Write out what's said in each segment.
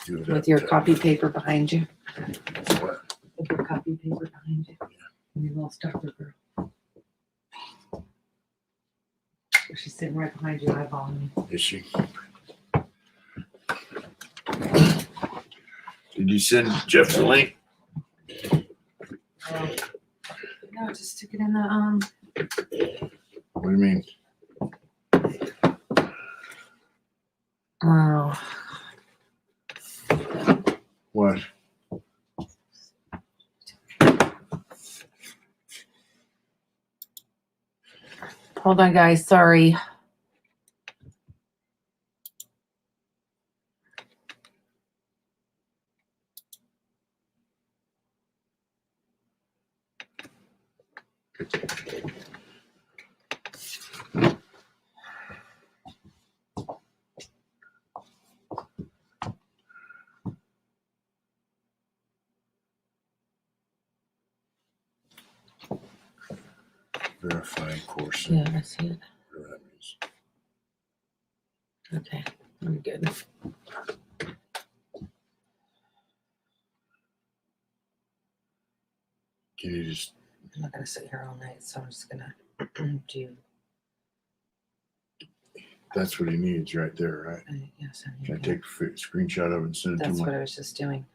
Do it with your up. copy paper behind you. What? With your copy paper behind you. And your little stopper girl. She's sitting right behind you, eyeballing you. Is she? Did you send Jeff the link? No, just stick it in the What do you mean? Oh, What? hold on, guys. Sorry. Verifying course. Yeah, I see it. Whatever that means. Okay, I'm good. Can you just? I'm not gonna sit here all night, so I'm just gonna do. That's what he needs right there, right? Yes, Can I take a screenshot of it and send it to that's him? what I was just doing.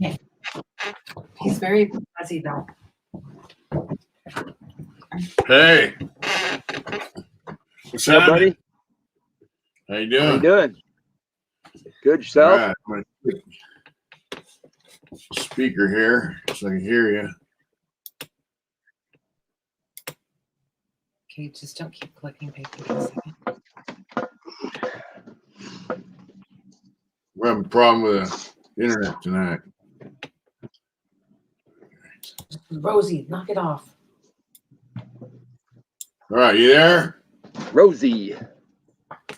Okay. He's very fuzzy though. Hey, what's What's up, happening? buddy? How you How doing? you doing? Good, All yourself? right, I'm gonna put speaker here so I can hear you. Okay, just don't keep clicking paper for a second. We're having a problem with the internet tonight. Rosie, knock it off. All right, you there? Rosie.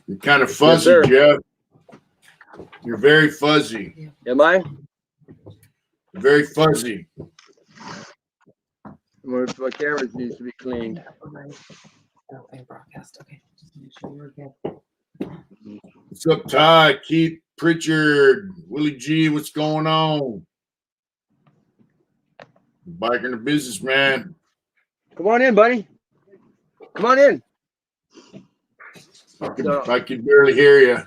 You're kind of Yes, fuzzy, sir. Jeff. You're very fuzzy. Am I? Very fuzzy. My camera needs to be cleaned. Oh, I broadcast. Okay, just make sure you're good. What's up, Ty, Keith, Pritchard, Willie G? What's going on? Biker and the businessman. Come on in, buddy. Come on in. I can barely hear you.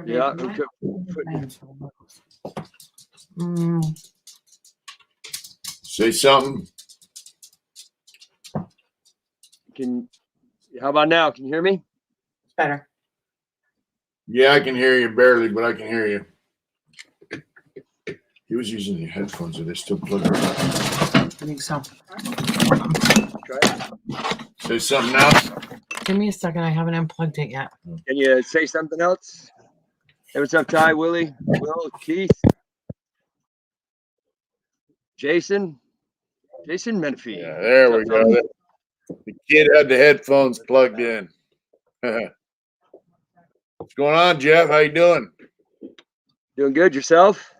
Yeah. Say something. How about now? Can you hear me? Better. Yeah, I can hear you barely, but I can hear you. He was using the headphones. Are they still plugged in? I think so. Try it. Say something else. Give me a second. I haven't unplugged it yet. Can you say something else? Hey, what's up, Ty, Willie, Will, Keith, Jason Menifee. Yeah, there we What's up, go. fellas? The kid had the headphones plugged in. What's going on, Jeff? How you doing? Doing good, yourself?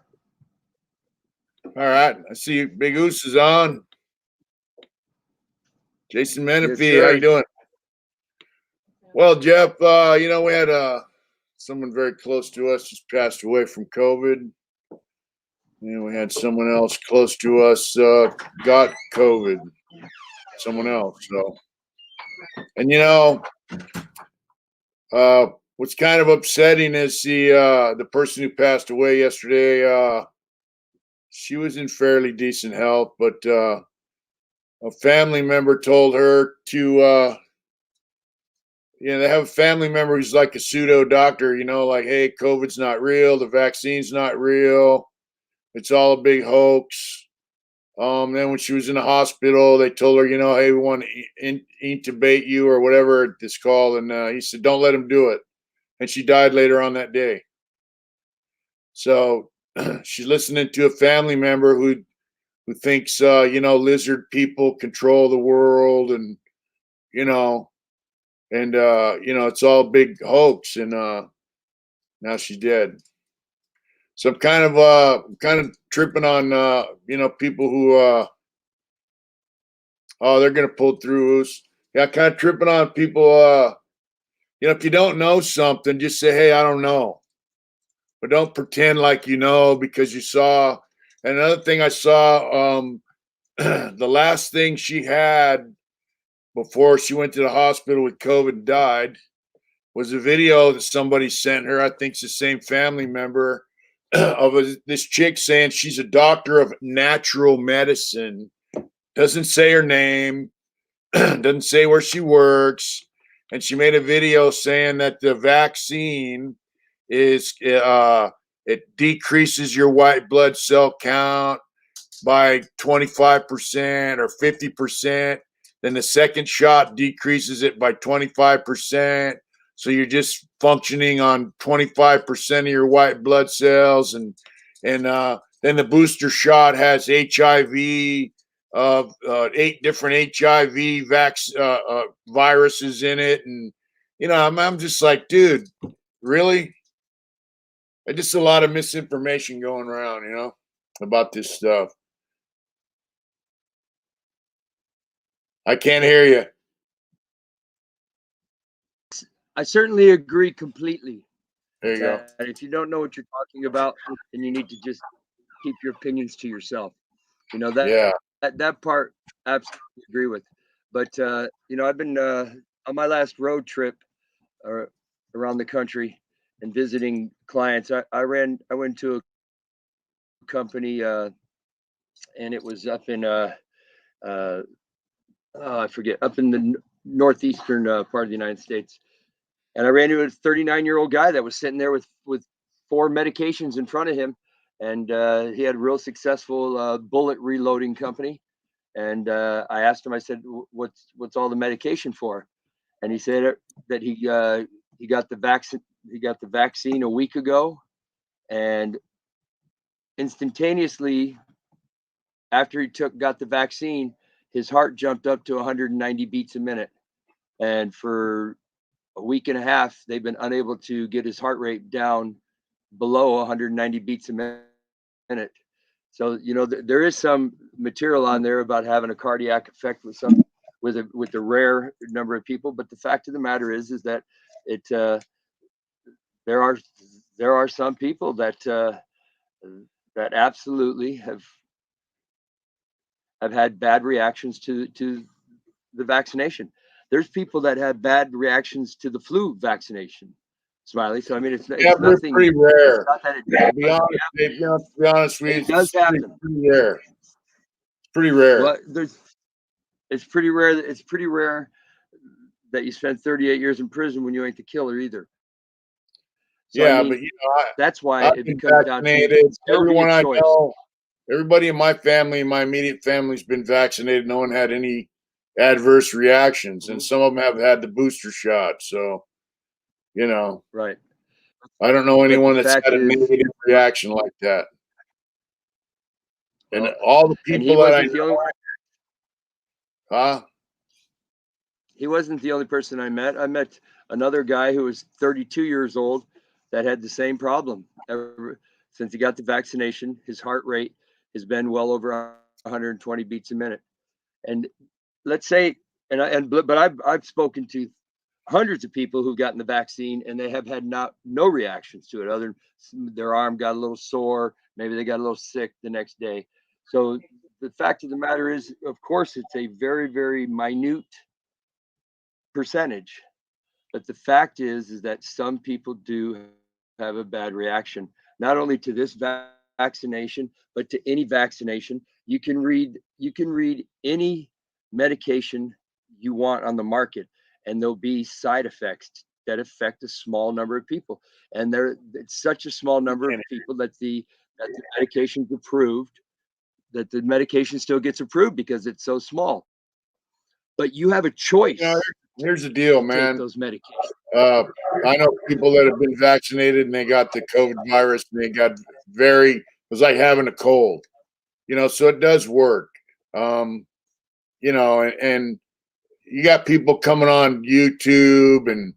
All right. I see Big Oos is on. Jason Menifee, how sir. you doing? Well, Jeff, we had someone very close to us just passed away from COVID. And we had someone else close to us got COVID. Someone else. So, and what's kind of upsetting is the person who passed away yesterday. She was in fairly decent health, but a family member told her to, they have a family member who's like a pseudo doctor, like, hey, COVID's not real. The vaccine's not real. It's all a big hoax. Then when she was in the hospital, they told her, hey, we want to intubate you or whatever it's called. And he said, don't let him do it. And she died later on that day. So she's listening to a family member who thinks, lizard people control the world and, it's all a big hoax. And now she's dead. So I'm kind of tripping on, people who, they're going to pull through. Yeah, kind of tripping on people. If you don't know something, just say, hey, I don't know. But don't pretend like you know because you saw. And another thing I saw, the last thing she had before she went to the hospital with COVID and died was a video that somebody sent her. I think it's the same family member of this chick saying she's a doctor of natural medicine. Doesn't say her name, doesn't say where she works. And she made a video saying that the vaccine is it decreases your white blood cell count by 25% or 50%. Then the second shot decreases it by 25%. So you're just functioning on 25% of your white blood cells, and then the booster shot has HIV, 8 different HIV viruses in it, and I'm just like, dude, really? Just a lot of misinformation going around, about this stuff. I can't hear you. I certainly agree completely. There you go. And if you don't know what you're talking about, then you need to just keep your opinions to yourself. That part absolutely agree with. But I've been on my last road trip around the country and visiting clients. I went to a company, and it was up in I forget, up in the northeastern part of the United States. And I ran into a 39-year-old guy that was sitting there with 4 medications in front of him, and he had a real successful bullet reloading company. And I asked him, I said, "What's all the medication for?" And he said that he got the vaccine a week ago, and instantaneously after he got the vaccine, his heart jumped up to 190 beats a minute. And for a week and a half, they've been unable to get his heart rate down below 190 beats a minute. So, there is some material on there about having a cardiac effect with a rare number of people. But the fact of the matter is that there are some people that absolutely have had bad reactions to the vaccination. There's people that have bad reactions to the flu vaccination, Smiley. So I mean, it's nothing. Pretty rare. It's not that to be honest with you, it does happen. Pretty rare. It's pretty rare. Well, it's pretty rare. It's pretty rare that you spend 38 years in prison when you ain't the killer either. So, yeah, I mean, but that's why I've it been becomes down to everyone I know. Everybody in my family, my immediate family's been vaccinated. No one had any adverse reactions, and some of them have had the booster shot. So, right. I don't know anyone that's had a negative reaction like that. And all the people that I know, he wasn't the only person I met. I met another guy who was 32 years old that had the same problem. Since he got the vaccination, his heart rate has been well over 120 beats a minute. And let's say, but I've spoken to hundreds of people who've gotten the vaccine and they have had no reactions to it, other than their arm got a little sore, maybe they got a little sick the next day. So the fact of the matter is, of course, it's a very, very minute percentage, but the fact is that some people do have a bad reaction, not only to this vaccination, but to any vaccination. You can read any medication you want on the market, and there'll be side effects that affect a small number of people. And it's such a small number of people that the medication's approved, that the medication still gets approved because it's so small. But you have a choice. Here's the deal, man. Take those medications. I know people that have been vaccinated and they got the COVID virus and they got it was like having a cold, so it does work. And you got people coming on YouTube and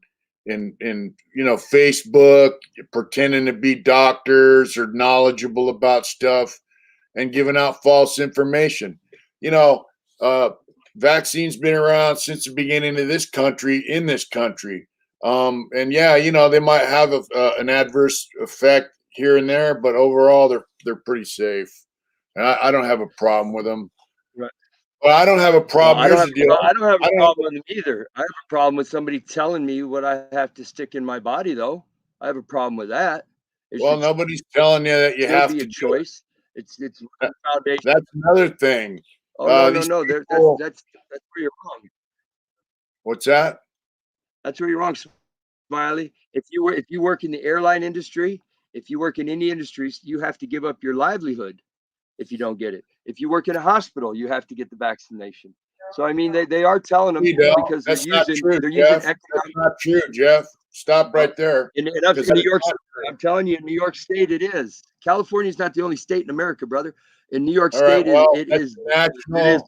Facebook pretending to be doctors or knowledgeable about stuff and giving out false information. Vaccines been around since the beginning of this country, and they might have an adverse effect here and there, but overall they're pretty safe, and I don't have a problem with them. Right. Well, I don't have a problem. I don't have a problem with them either. I have a problem with somebody telling me what I have to stick in my body, though. I have a problem with that. Nobody's telling you that you have to. Be a choice. It's foundation. That's another thing. Oh no. That's where you're wrong. What's that? That's where you're wrong, Smiley. If you work in the airline industry, if you work in any industries, you have to give up your livelihood if you don't get it. If you work in a hospital, you have to get the vaccination. So I mean, they are telling them because that's not true, Jeff. That's not true, Jeff. Stop right there. In New York, I'm telling you, in New York State, it is. California is not the only state in America, brother. In New York State, it is the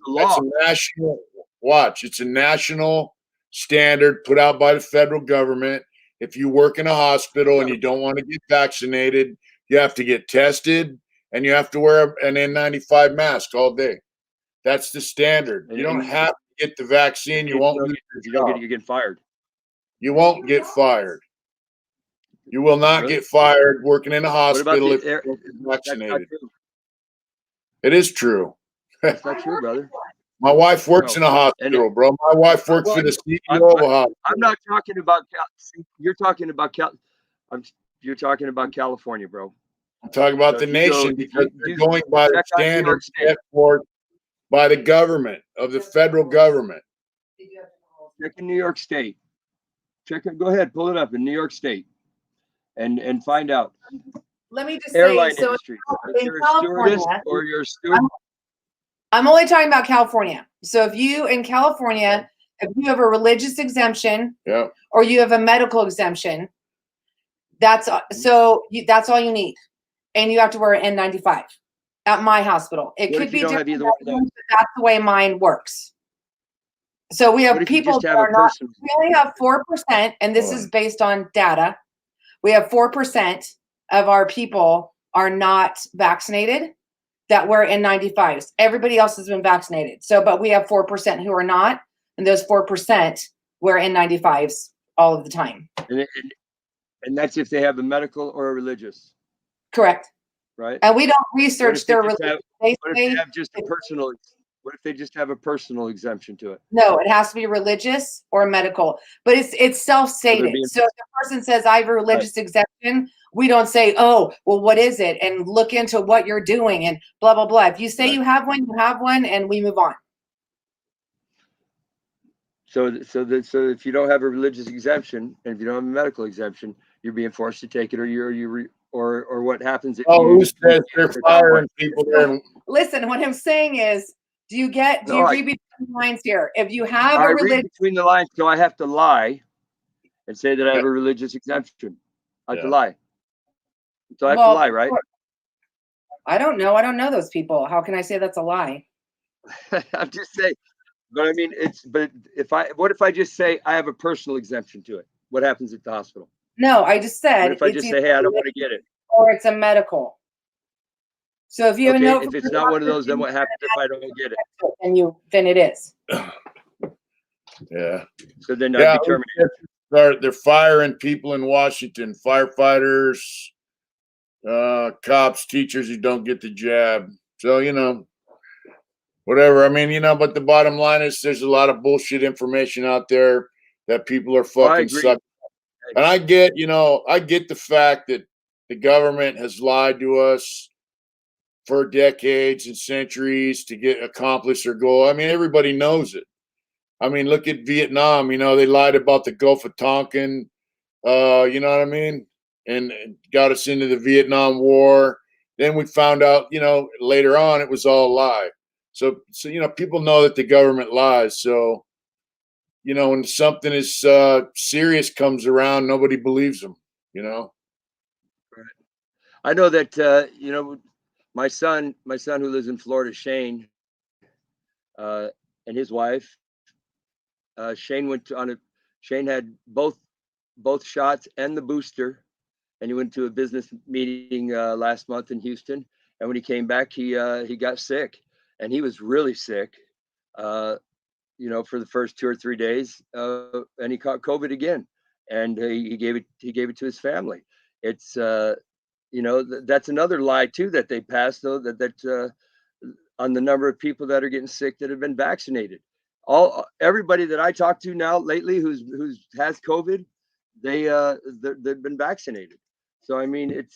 law. It's a national standard put out by the federal government. If you work in a hospital and you don't want to get vaccinated, you have to get tested and you have to wear an N95 mask all day. That's the standard. You don't have to get the vaccine. You won't lose your job. You're getting fired. You won't get fired. You will not get fired working in a hospital if you're vaccinated. It is true. That's not true, brother. My wife works in a hospital, bro. My wife works for the CEO of a hospital. I'm not talking about. You're talking about California, bro. I'm talking about So the if you go, nation if because you they're going by the check on New York standards State, set forth by the government of the federal government. check in New York State. Check it. Go ahead, pull it up in New York State, and find out. Let me just Airline say, so industry. If in you're a stewardess California, or you're a steward, I'm only talking about California. So if you in California, if you have a religious exemption Yeah. or you have a medical exemption, that's so that's all you need, and you have to wear an N95 at my hospital. It what could if you be don't have different, either one of those? but that's the way mine works. So we What have if you people just that have a are not. personal? We only have 4%, and this is based on data. We have 4% of our people are not vaccinated that wear N95s. Everybody else has been vaccinated. So, but we have 4% who are not, and those 4% wear N95s all of the time. And that's if they have a medical or a religious. Correct. Right. And we don't research their religion. What if they have just a personal? What if they just have a personal exemption to it? No, it has to be religious or medical, but it's self-stated. So if the person says I have a religious exemption, we don't say, oh, well, what is it? And look into what you're doing and blah, blah, blah. If you say you have one, and we move on. So if you don't have a religious exemption and if you don't have a medical exemption, you're being forced to take it, or what happens if who says they're firing people there? Listen, what I'm saying is, do you read between the lines here? If you have a religion, read between the lines, so I have to lie and say that I have a religious exemption. I have to lie. So I have to lie, right? I don't know. I don't know those people. How can I say that's a lie? I'm just saying. But I mean, what if I just say I have a personal exemption to it? What happens at the hospital? No, I just said. What if I just say, hey, I don't want to get it? Or it's a medical. So if you have a note, if it's not one of those, then what happens if I don't get it? And then it is. Yeah. So then I determine it. They're firing people in Washington, firefighters, cops, teachers who don't get the jab. So, whatever. I mean, but the bottom line is there's a lot of bullshit information out there that people are fucking sucking. And I get the fact that the government has lied to us for decades and centuries to accomplish their goal. I mean, everybody knows it. I mean, look at Vietnam. They lied about the Gulf of Tonkin. You know what I mean? And got us into the Vietnam War. Then we found out, later on it was all a lie. So people know that the government lies. So, when something is serious comes around, nobody believes them. Right. I know that my son who lives in Florida, Shane, and his wife. Shane had both shots and the booster, and he went to a business meeting last month in Houston. And when he came back, he got sick, and he was really sick, for the first 2 or 3 days, and he caught COVID again, and he gave it to his family. It's that's another lie too that they passed, though, that on the number of people that are getting sick that have been vaccinated. Everybody that I talk to now lately who's has COVID, they've been vaccinated. So I mean,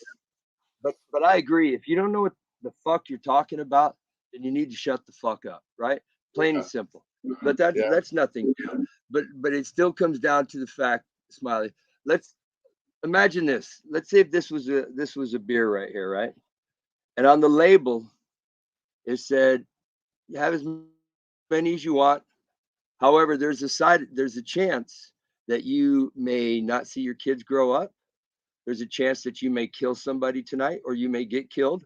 but I agree. If you don't know what the fuck you're talking about, then you need to shut the fuck up, right? Plain and simple. But that's nothing new. But it still comes down to the fact, Smiley. Let's imagine this. Let's say if this was a beer right here, right? And on the label, it said, you have as many as you want. However, there's a chance that you may not see your kids grow up. There's a chance that you may kill somebody tonight, or you may get killed.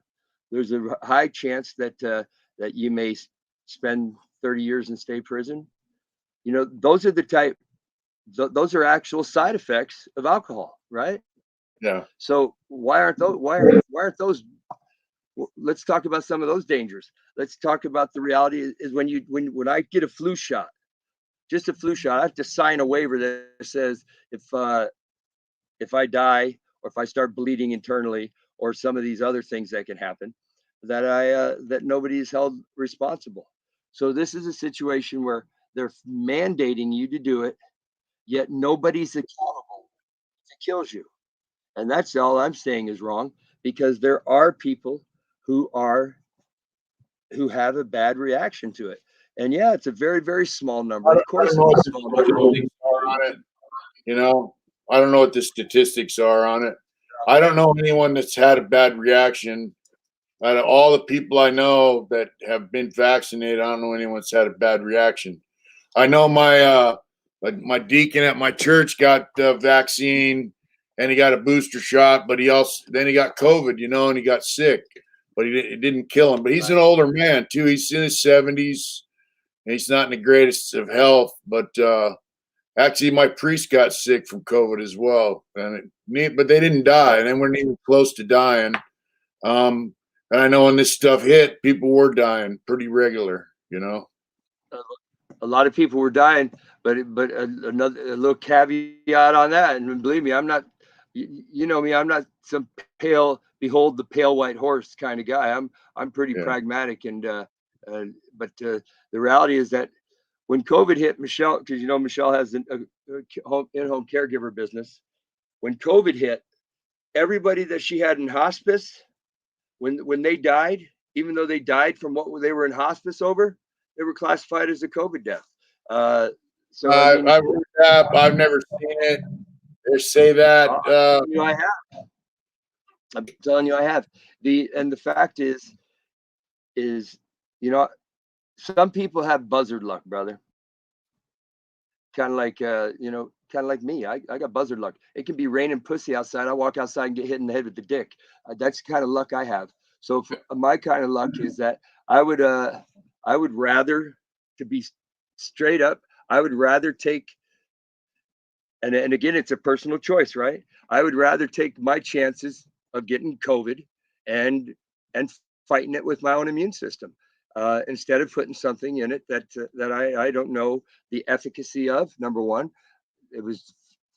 There's a high chance that you may spend 30 years in state prison. Those are those are actual side effects of alcohol, right? Yeah. So why aren't those? Let's talk about some of those dangers. Let's talk about the reality is when I get a flu shot, just a flu shot, I have to sign a waiver that says if I die or if I start bleeding internally or some of these other things that can happen, that nobody is held responsible. So this is a situation where they're mandating you to do it, yet nobody's accountable if it kills you. And that's all I'm saying is wrong, because there are people who have a bad reaction to it. And yeah, it's a very, very small number. Of course, it's a small number. You know, I don't know what the statistics are on it. I don't know anyone that's had a bad reaction. Out of all the people I know that have been vaccinated, I don't know anyone that's had a bad reaction. I know my deacon at my church got the vaccine and he got a booster shot, but he got COVID, you know, and he got sick, but it didn't kill him. But he's an older man too. He's in his 70s. And he's not in the greatest of health, but actually, my priest got sick from COVID as well, but they didn't die, and they weren't even close to dying. And I know when this stuff hit, people were dying pretty regular, you know. A lot of people were dying, but a little caveat on that, and believe me, I'm not, you know me, I'm not some behold the pale white horse kind of guy. I'm pretty pragmatic, and but the reality is that when COVID hit Michelle, because you know Michelle has a in-home caregiver business. When COVID hit, everybody that she had in hospice, when they died, even though they died from what they were in hospice over, they were classified as a COVID death. So I mean, I've heard that. I've never seen it. They say that. You know, I have. I'm telling you, I have. And the fact is, you know, some people have buzzard luck, brother. Kind of like you know, kind of like me. I got buzzard luck. It can be raining pussy outside. I walk outside and get hit in the head with the dick. That's the kind of luck I have. So my kind of luck is that I would rather, to be straight up, I would rather take, and again, it's a personal choice, right? I would rather take my chances of getting COVID and fighting it with my own immune system, instead of putting something in it that I don't know the efficacy of. Number one, it was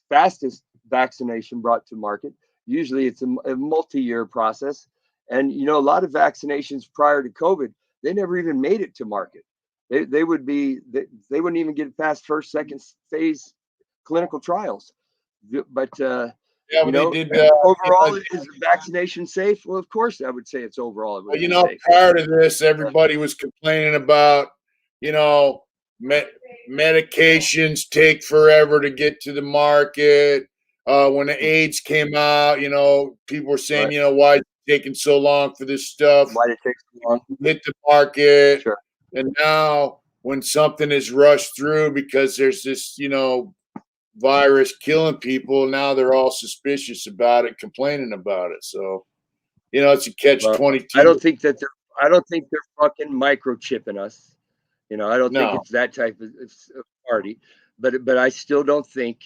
fastest vaccination brought to market. Usually it's a multi-year process. And, you know, a lot of vaccinations prior to COVID, they never even made it to market. They wouldn't even get past first, second phase clinical trials. But, you know, overall, is vaccination safe? Well, of course, I would say it's overall. You know, prior to this, everybody was complaining about, you know, medications take forever to get to the market. When the AIDS came out, you know, people were saying, you know, why is it taking so long for this stuff? Why did it take so long to hit the market? Sure. And now, when something is rushed through because there's this, you know, virus killing people, now they're all suspicious about it, complaining about it. So, you know, it's a catch-22. I don't think they're fucking microchipping us. You know, I don't think it's that type of party. But I still don't think.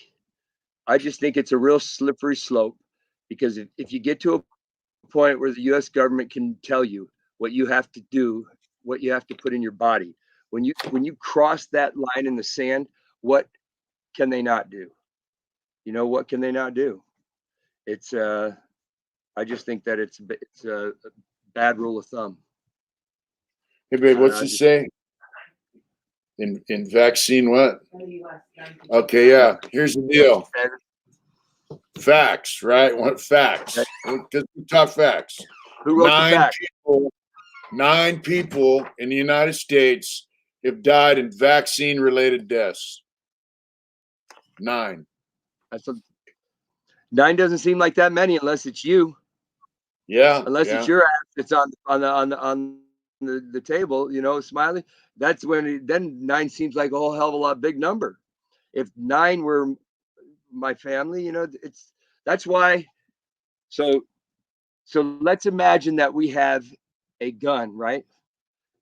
I just think it's a real slippery slope, because if you get to a point where the U.S. government can tell you what you have to do, what you have to put in your body, when you cross that line in the sand, what can they not do? You know, what can they not do? It's I just think that it's a bad rule of thumb. Hey, babe, what's it say? In vaccine what? Okay, yeah. Here's the deal. Facts, right? What facts? Because we talk facts. Who wrote the facts? 9 people in the United States have died in vaccine-related deaths. 9. That's 9 doesn't seem like that many unless it's you. Yeah. Unless it's your ass that's on the table, you know, Smiley. That's when then 9 seems like a whole hell of a lot big number. If 9 were my family, you know, that's why. So let's imagine that we have a gun, right,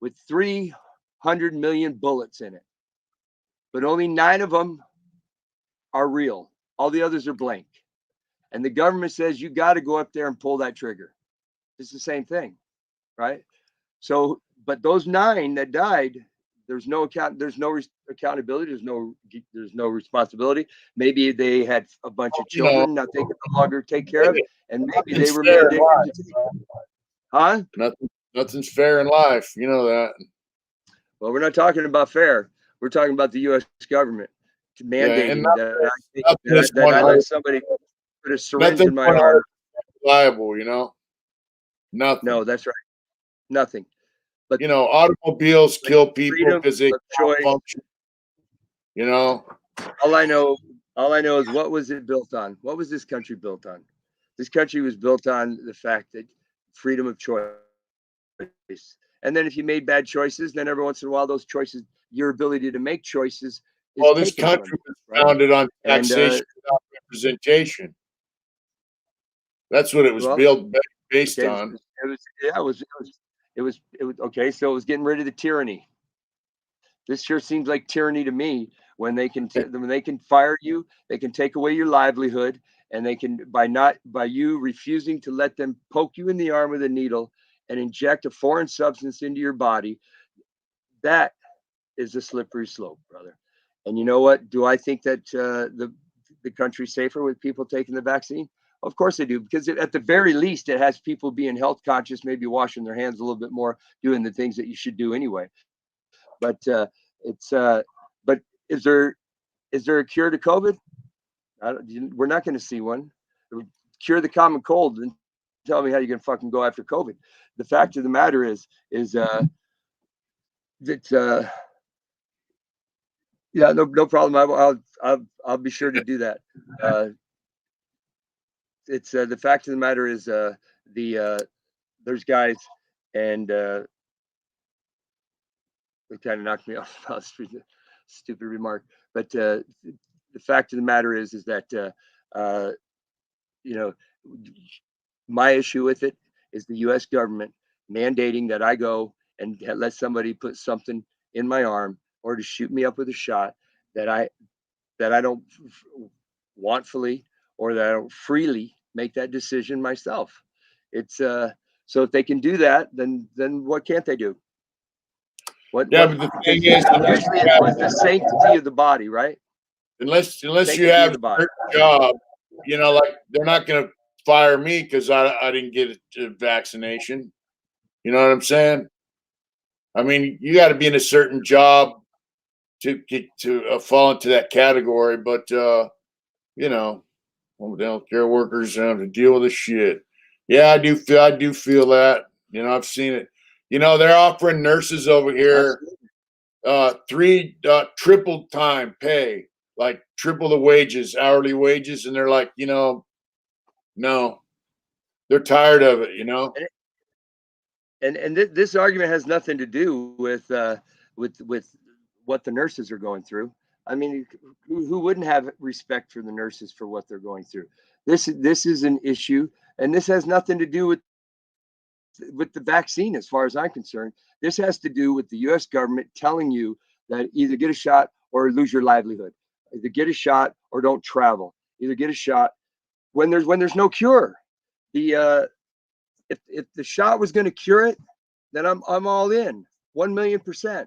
with 300 million bullets in it, but only 9 of them are real. All the others are blank. And the government says you got to go up there and pull that trigger. It's the same thing, right? So, but those 9 that died, there's no accountability. There's no responsibility. Maybe they had a bunch of children that they could no longer take care of, and maybe they were mandated to take. Huh? Nothing's fair in life. You know that. Well, we're not talking about fair. We're talking about the U.S. government mandating that I let somebody put a syringe in my arm. Reliable, you know. Nothing. No, that's right. Nothing. But automobiles kill people because they malfunction. All I know is, what was it built on? What was this country built on? This country was built on the fact that freedom of choice. And then if you made bad choices, then every once in a while, those choices, your ability to make choices is this taken country from you, was founded on taxation without representation. That's what it was built based on. It was okay. So it was getting rid of the tyranny. This sure seems like tyranny to me. When they can fire you, they can take away your livelihood, and they can by you refusing to let them poke you in the arm with a needle and inject a foreign substance into your body. That is a slippery slope, brother. And you know what? Do I think that the country's safer with people taking the vaccine? Of course I do, because at the very least, it has people being health conscious, maybe washing their hands a little bit more, doing the things that you should do anyway. But but is there a cure to COVID? We're not going to see one. Cure the common cold and tell me how you're going to fucking go after COVID. The fact of the matter is that yeah, no problem. I'll be sure to do that. It's the fact of the matter is there's guys, and it kind of knocked me off about a stupid remark, but the fact of the matter is that my issue with it is the U.S. government mandating that I go and let somebody put something in my arm or to shoot me up with a shot that I don't wantfully or that I don't freely make that decision myself. It's so if they can do that, then what can't they do? But the thing is, usually it's with the sanctity of the body, right? Unless you have a job, like they're not going to fire me because I didn't get a vaccination. You know what I'm saying? I mean, you got to be in a certain job to get to fall into that category. But well, the healthcare workers have to deal with the shit. Yeah, I do feel that. I've seen it. They're offering nurses over here triple time pay, like triple the wages, hourly wages, and they're like, no, they're tired of it, And this argument has nothing to do with what the nurses are going through. I mean, who wouldn't have respect for the nurses for what they're going through? This is an issue, and this has nothing to do with the vaccine, as far as I'm concerned. This has to do with the U.S. government telling you that either get a shot or lose your livelihood. Either get a shot or don't travel. Either get a shot when there's no cure. The if the shot was going to cure it, then I'm all in 1,000,000%.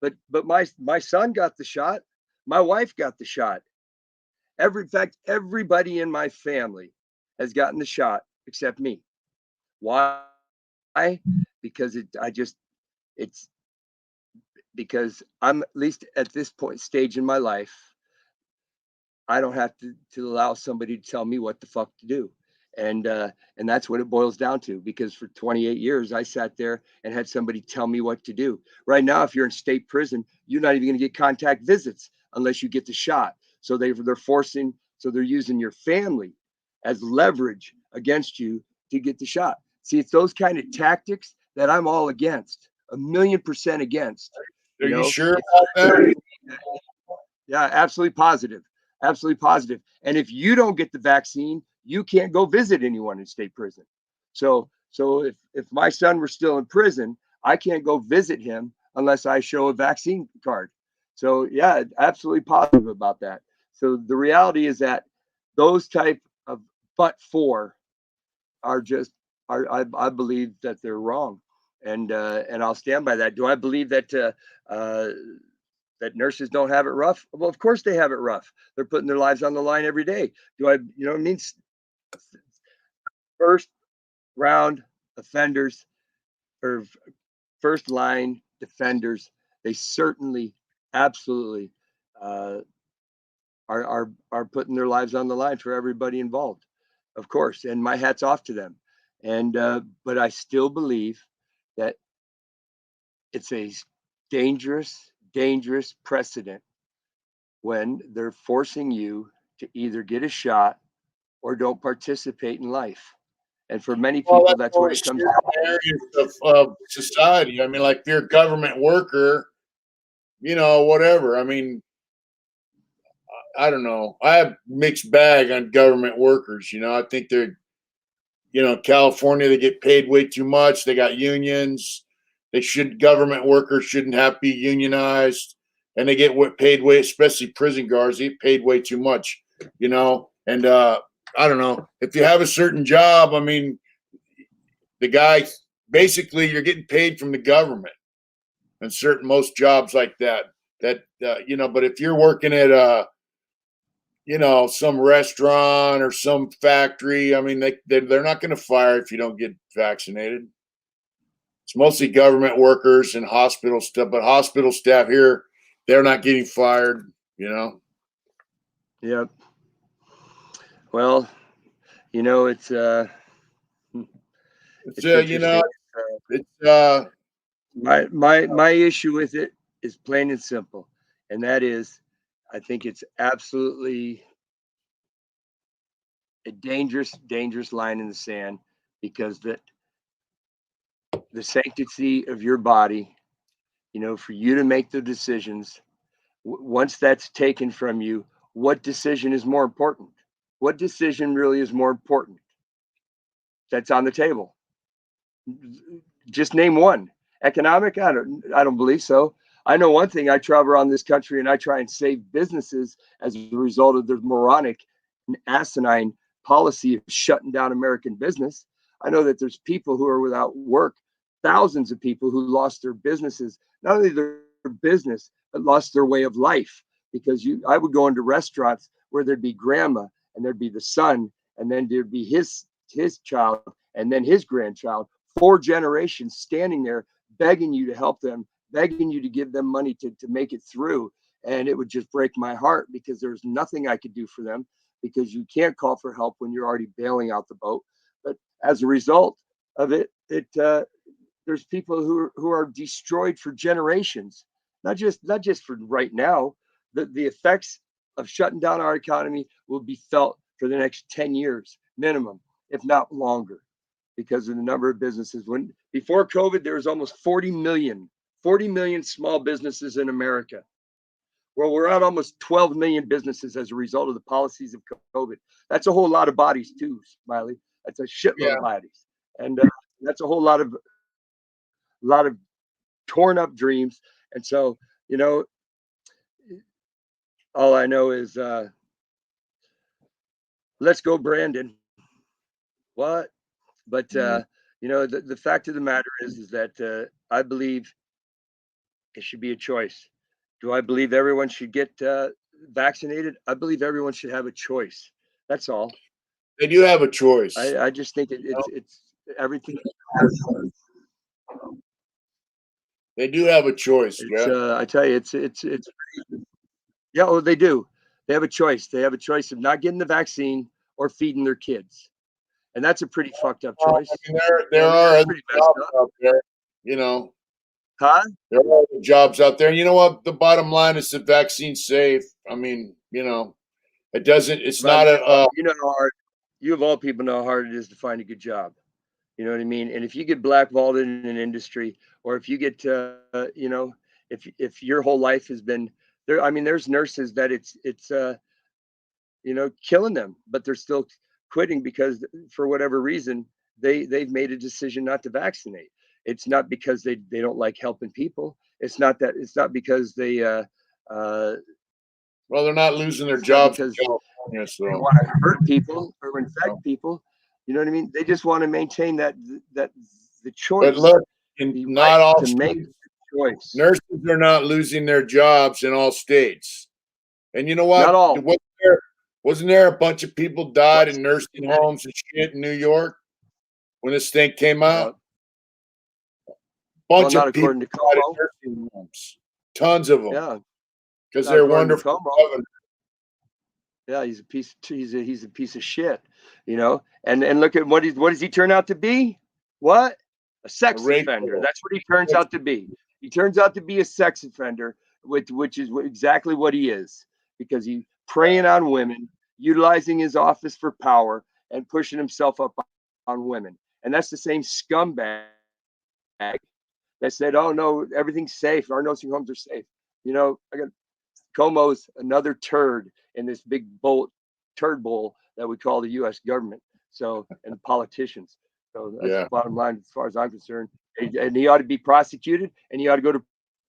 But my son got the shot. My wife got the shot. In fact, everybody in my family has gotten the shot except me. Why? Because it's because I'm, at least at this stage in my life, I don't have to allow somebody to tell me what the fuck to do. And that's what it boils down to, because for 28 years I sat there and had somebody tell me what to do. Right now, if you're in state prison, you're not even going to get contact visits unless you get the shot. So they're using your family as leverage against you to get the shot. See, it's those kind of tactics that I'm all against, 1,000,000% against. Are you sure about that? Yeah, absolutely positive. Absolutely positive. And if you don't get the vaccine, you can't go visit anyone in state prison. So if my son were still in prison, I can't go visit him unless I show a vaccine card. So yeah, absolutely positive about that. So the reality is that those type of but-for are just I believe that they're wrong, and I'll stand by that. Do I believe that that nurses don't have it rough? Well, of course they have it rough. They're putting their lives on the line every day. Do I, you know what I mean? First round offenders or first line defenders, they certainly, absolutely are putting their lives on the line for everybody involved, of course. And my hat's off to them. And but I still believe that it's a dangerous precedent when they're forcing you to either get a shot or don't participate in life. And for many Well, people, that's that's what always it comes certain down to. areas of society. I mean, like if you're a government worker, whatever. I mean, I don't know. I have mixed bag on government workers. I think they're, California, they get paid way too much. They got unions. Government workers shouldn't have to be unionized. And they get paid way, especially prison guards, they get paid way too much, And I don't know. If you have a certain job, I mean, the guy, basically, you're getting paid from the government and most jobs like that. But if you're working at some restaurant or some factory. I mean, they're not going to fire if you don't get vaccinated. It's mostly government workers and hospital stuff, but hospital staff here, they're not getting fired. Yep. Well, it's It's interesting. it's My issue with it is plain and simple, and that is, I think it's absolutely a dangerous line in the sand, because the sanctity of your body, for you to make the decisions, once that's taken from you, what decision is more important? What decision really is more important that's on the table? Just name one. Economic? I don't believe so. I know one thing. I travel around this country and I try and save businesses as a result of their moronic and asinine policy of shutting down American business. I know that there's people who are without work, thousands of people who lost their businesses, not only their business, but lost their way of life. Because I would go into restaurants where there'd be grandma and there'd be the son, and then there'd be his child, and then his grandchild, 4 generations standing there begging you to help them, begging you to give them money to make it through. And it would just break my heart, because there's nothing I could do for them, because you can't call for help when you're already bailing out the boat. But as a result of it, there's people who are destroyed for generations, not just for right now. The effects of shutting down our economy will be felt for the next 10 years minimum, if not longer, because of the number of businesses. When before COVID, there was almost 40 million small businesses in America. Well, we're at almost 12 million businesses as a result of the policies of COVID. That's a whole lot of bodies too, Smiley. That's a shitload of bodies, and that's a whole lot of torn up dreams. And so, all I know is, let's go, Brandon. What? But the fact of the matter is that I believe it should be a choice. Do I believe everyone should get vaccinated? I believe everyone should have a choice. That's all. They do have a choice. I just think it's everything. They do have a choice. I tell you, it's yeah. Oh, they do. They have a choice. They have a choice of not getting the vaccine or feeding their kids, and that's a pretty fucked up choice. I mean, there are other jobs out there. Huh? There are other jobs out there. And you know what? The bottom line is the vaccine's safe. I mean, it doesn't. It's not a. You know how hard. You of all people know how hard it is to find a good job. You know what I mean? And if you get blackballed in an industry, or if you get, if your whole life has been there, I mean, there's nurses that it's killing them, but they're still quitting because for whatever reason they've made a decision not to vaccinate. It's not because they don't like helping people. It's not because they well, they're not losing their jobs because in California, so they want to hurt people or infect people. You know what I mean? They just want to maintain that the choice. But look, not all to make the choice. Nurses are not losing their jobs in all states. And you know what? Not all. Wasn't there a bunch of people died in nursing homes and shit in New York when this thing came out? Bunch of people died in nursing homes. Tons of them. Yeah. Because they're wonderful. Yeah, he's a piece. He's a piece of shit. And look at what does he turn out to be? What? A A sex rape offender. killer. That's what he turns out to be. He turns out to be a sex offender, which is exactly what he is, because he's preying on women, utilizing his office for power, and pushing himself up on women. And that's the same scumbag that said, "Oh no, everything's safe. Our nursing homes are safe." I got Como's another turd in this big turd bowl that we call the U.S. government. And politicians. So that's the bottom line as far as I'm concerned. And he ought to be prosecuted, and he ought to go to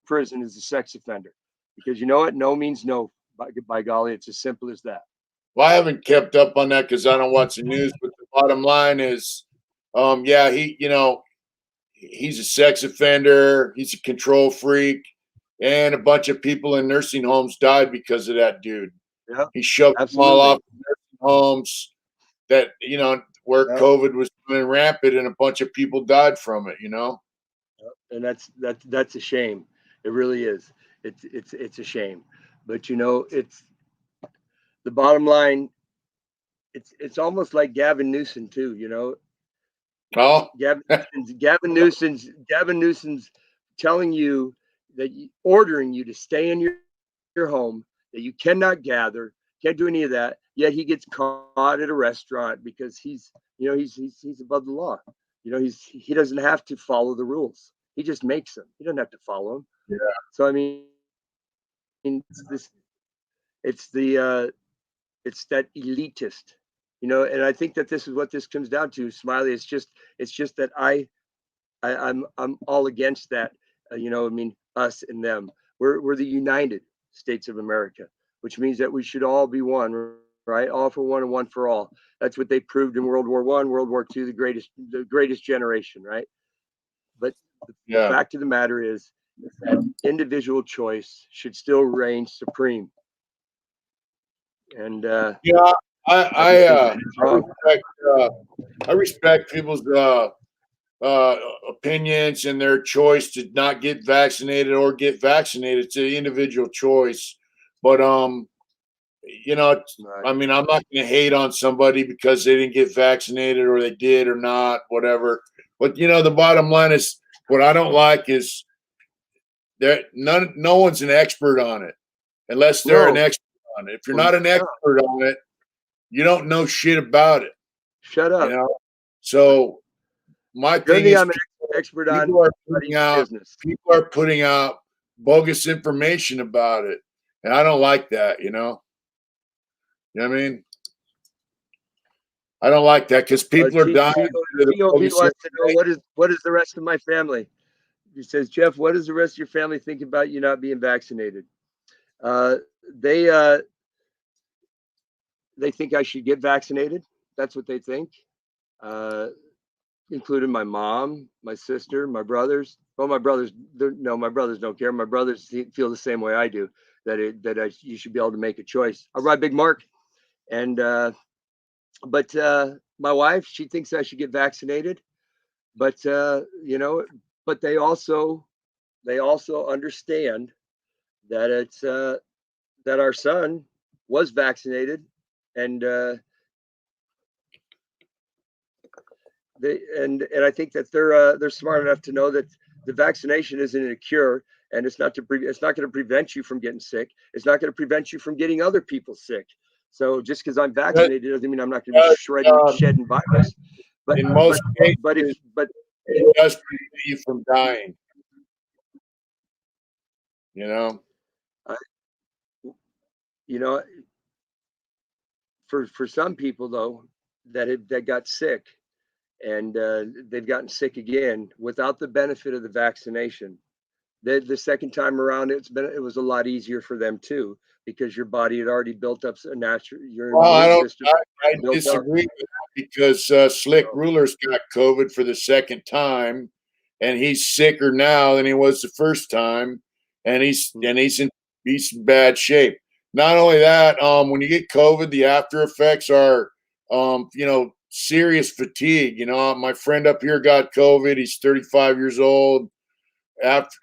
prison as a sex offender, because you know what? No means no. By golly, it's as simple as that. Well, I haven't kept up on that because I don't watch the news. But the bottom line is, yeah, he's a sex offender. He's a control freak, and a bunch of people in nursing homes died because of that dude. Yeah, He shoved them all off the nursing homes that where COVID was running rampant, and a bunch of people died from it. And that's a shame. It really is. It's a shame. But it's the bottom line. It's almost like Gavin Newsom too. Oh, Gavin Newsom's telling you that ordering you to stay in your home, that you cannot gather, can't do any of that. Yet he gets caught at a restaurant because he's above the law. He doesn't have to follow the rules. He just makes them. He doesn't have to follow them. yeah. So I mean, it's that elitist, and I think that this is what this comes down to, Smiley. It's just that I'm all against that. Us and them. We're the United States of America, which means that we should all be one, right? All for one and one for all. That's what they proved in World War I, World War II, the greatest generation, right? But the fact of the matter is that individual choice should still reign supreme. And yeah, I respect people's opinions and their choice to not get vaccinated or get vaccinated. It's an individual choice, but I mean, I'm not going to hate on somebody because they didn't get vaccinated or they did or not, whatever. But the bottom line is, what I don't like is that no one's an expert on it unless they're an expert on it. If you're not an expert on it, you don't know shit about it. Shut up. So my thing is, I'm an expert on business. People are putting out bogus information about it, and I don't like that. You know what I mean? I don't like that because people are dying. He wants to know what is the rest of my family. He says, Jeff, what does the rest of your family think about you not being vaccinated? They think I should get vaccinated. That's what they think, including my mom, my sister, my brothers. Well, my brothers don't care. My brothers feel the same way I do, that you should be able to make a choice. I'll ride Big Mark, and but my wife, she thinks I should get vaccinated, but but they also understand that it's that our son was vaccinated, and I think that they're smart enough to know that the vaccination isn't a cure, and it's not going to prevent you from getting sick. It's not going to prevent you from getting other people sick. So just because I'm vaccinated doesn't mean I'm not going to be shedding virus. But in most cases, it does prevent you from dying. For some people though that got sick, and they've gotten sick again without the benefit of the vaccination. The second time around, it was a lot easier for them too, because your body had already built up a natural. I disagree with that because Slick Ruler's got COVID for the second time, and he's sicker now than he was the first time, and he's in bad shape. Not only that, when you get COVID, the after effects are serious fatigue. My friend up here got COVID. He's 35 years old. After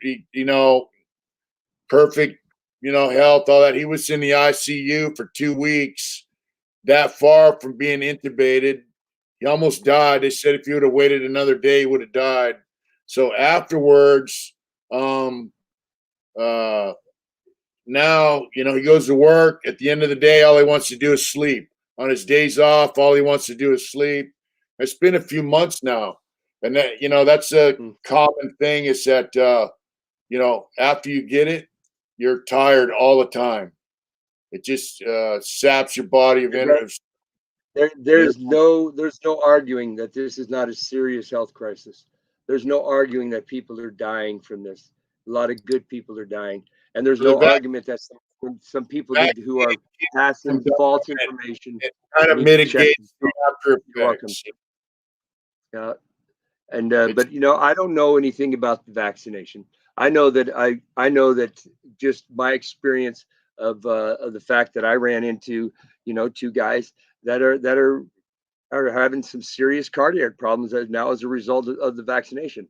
perfect, health, all that. He was in the ICU for 2 weeks, that far from being intubated. He almost died. They said if he would have waited another day, he would have died. So afterwards, now, you know, he goes to work. At the end of the day, all he wants to do is sleep. On his days off, all he wants to do is sleep. It's been a few months now. And that, you know, that's a common thing is that, you know, after you get it, you're tired all the time. It just saps your body of energy. There's no arguing that this is not a serious health crisis. There's no arguing that people are dying from this. A lot of good people are dying, and there's no argument that some people who are passing false information kind of mitigates the after effects. Yeah, and but you know, I don't know anything about the vaccination. I know that just my experience of the fact that I ran into, you know, two guys that are having some serious cardiac problems now as a result of the vaccination.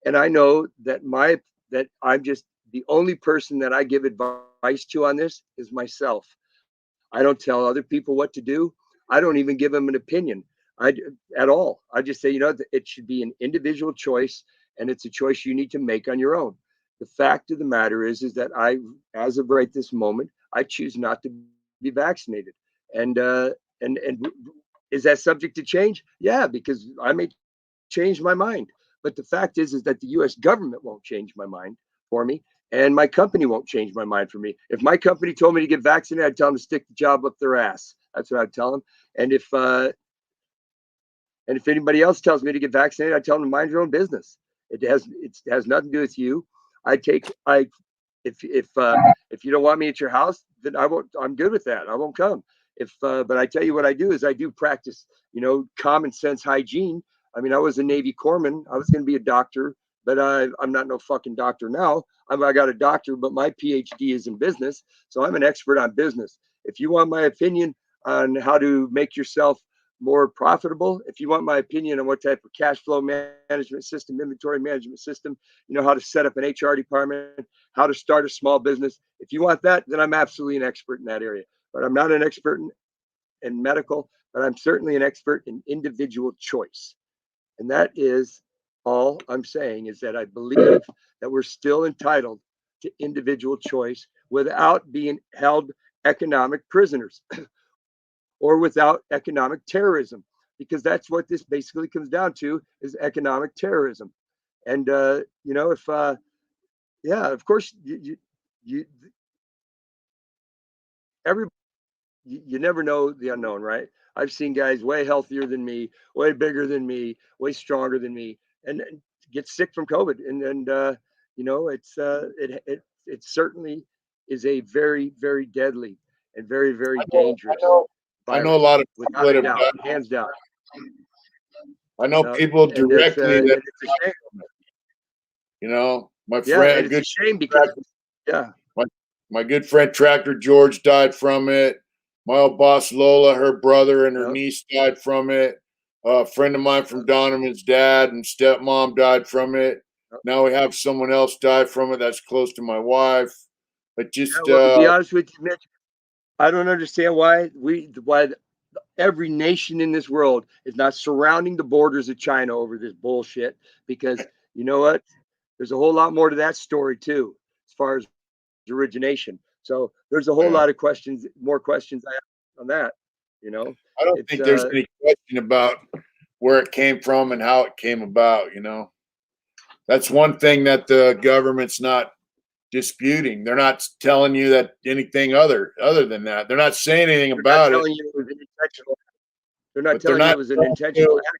And I know that I'm just the only person that I give advice to on this is myself. I don't tell other people what to do. I don't even give them an opinion at all. I just say, you know, it should be an individual choice, and it's a choice you need to make on your own. The fact of the matter is that as of right this moment, I choose not to be vaccinated. And is that subject to change? Yeah, because I may change my mind. But the fact is that the U.S. government won't change my mind for me, and my company won't change my mind for me. If my company told me to get vaccinated, I'd tell them to stick the job up their ass. That's what I'd tell them. And if anybody else tells me to get vaccinated, I tell them to mind your own business. It has nothing to do with you. If you don't want me at your house, then I won't. I'm good with that. I won't come. But I tell you what I do is I do practice, you know, common sense hygiene. I mean, I was a Navy corpsman. I was going to be a doctor, but I'm not no fucking doctor now. I got a doctor, but my PhD is in business, so I'm an expert on business. If you want my opinion on how to make yourself more profitable, if you want my opinion on what type of cash flow management system, inventory management system, you know, how to set up an HR department, how to start a small business, if you want that, then I'm absolutely an expert in that area. But I'm not an expert in medical, but I'm certainly an expert in individual choice. And that is all I'm saying, is that I believe that we're still entitled to individual choice without being held economic prisoners or without economic terrorism, because that's what this basically comes down to, is economic terrorism. And you know, if yeah, of course, everybody, you never know the unknown, right? I've seen guys way healthier than me, way bigger than me, way stronger than me, and get sick from COVID. And you know, it certainly is a very, very deadly and very, very dangerous I know a lot of people that have died, hands down. I know people directly that. It's a shame. You know, my friend. It's a shame because my good friend Tractor George died from it. My old boss Lola, her brother and her niece died from it. A friend of mine from Donovan's dad and stepmom died from it. Now we have someone else die from it that's close to my wife. But just to be honest with you, Mitch, I don't understand why every nation in this world is not surrounding the borders of China over this bullshit. Because you know what? There's a whole lot more to that story too, as far as origination. So there's a whole lot of questions, more questions I have on that. You know, I don't think there's any question about where it came from and how it came about. You know, that's one thing that the government's not disputing. They're not telling you that anything other than that. They're not saying anything about it. They're not telling you it was an intentional act.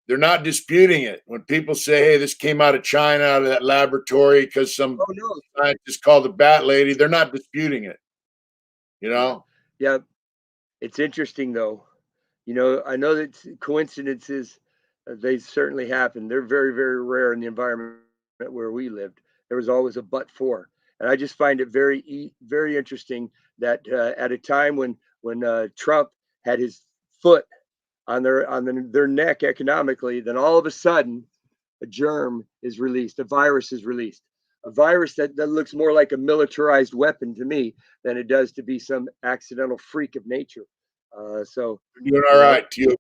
They're not disputing it. When people say, hey, this came out of China, out of that laboratory, because some scientist called the bat lady, they're not disputing it. You know? Yeah. It's interesting, though. You know, I know that coincidences, they certainly happen. They're very, very rare in the environment where we lived. There was always a but for. And I just find it very, very interesting that at a time when Trump had his foot on their neck economically, then all of a sudden a germ is released, a virus is released, a virus that looks more like a militarized weapon to me than it does to be some accidental freak of nature. So you're doing all right, TOP.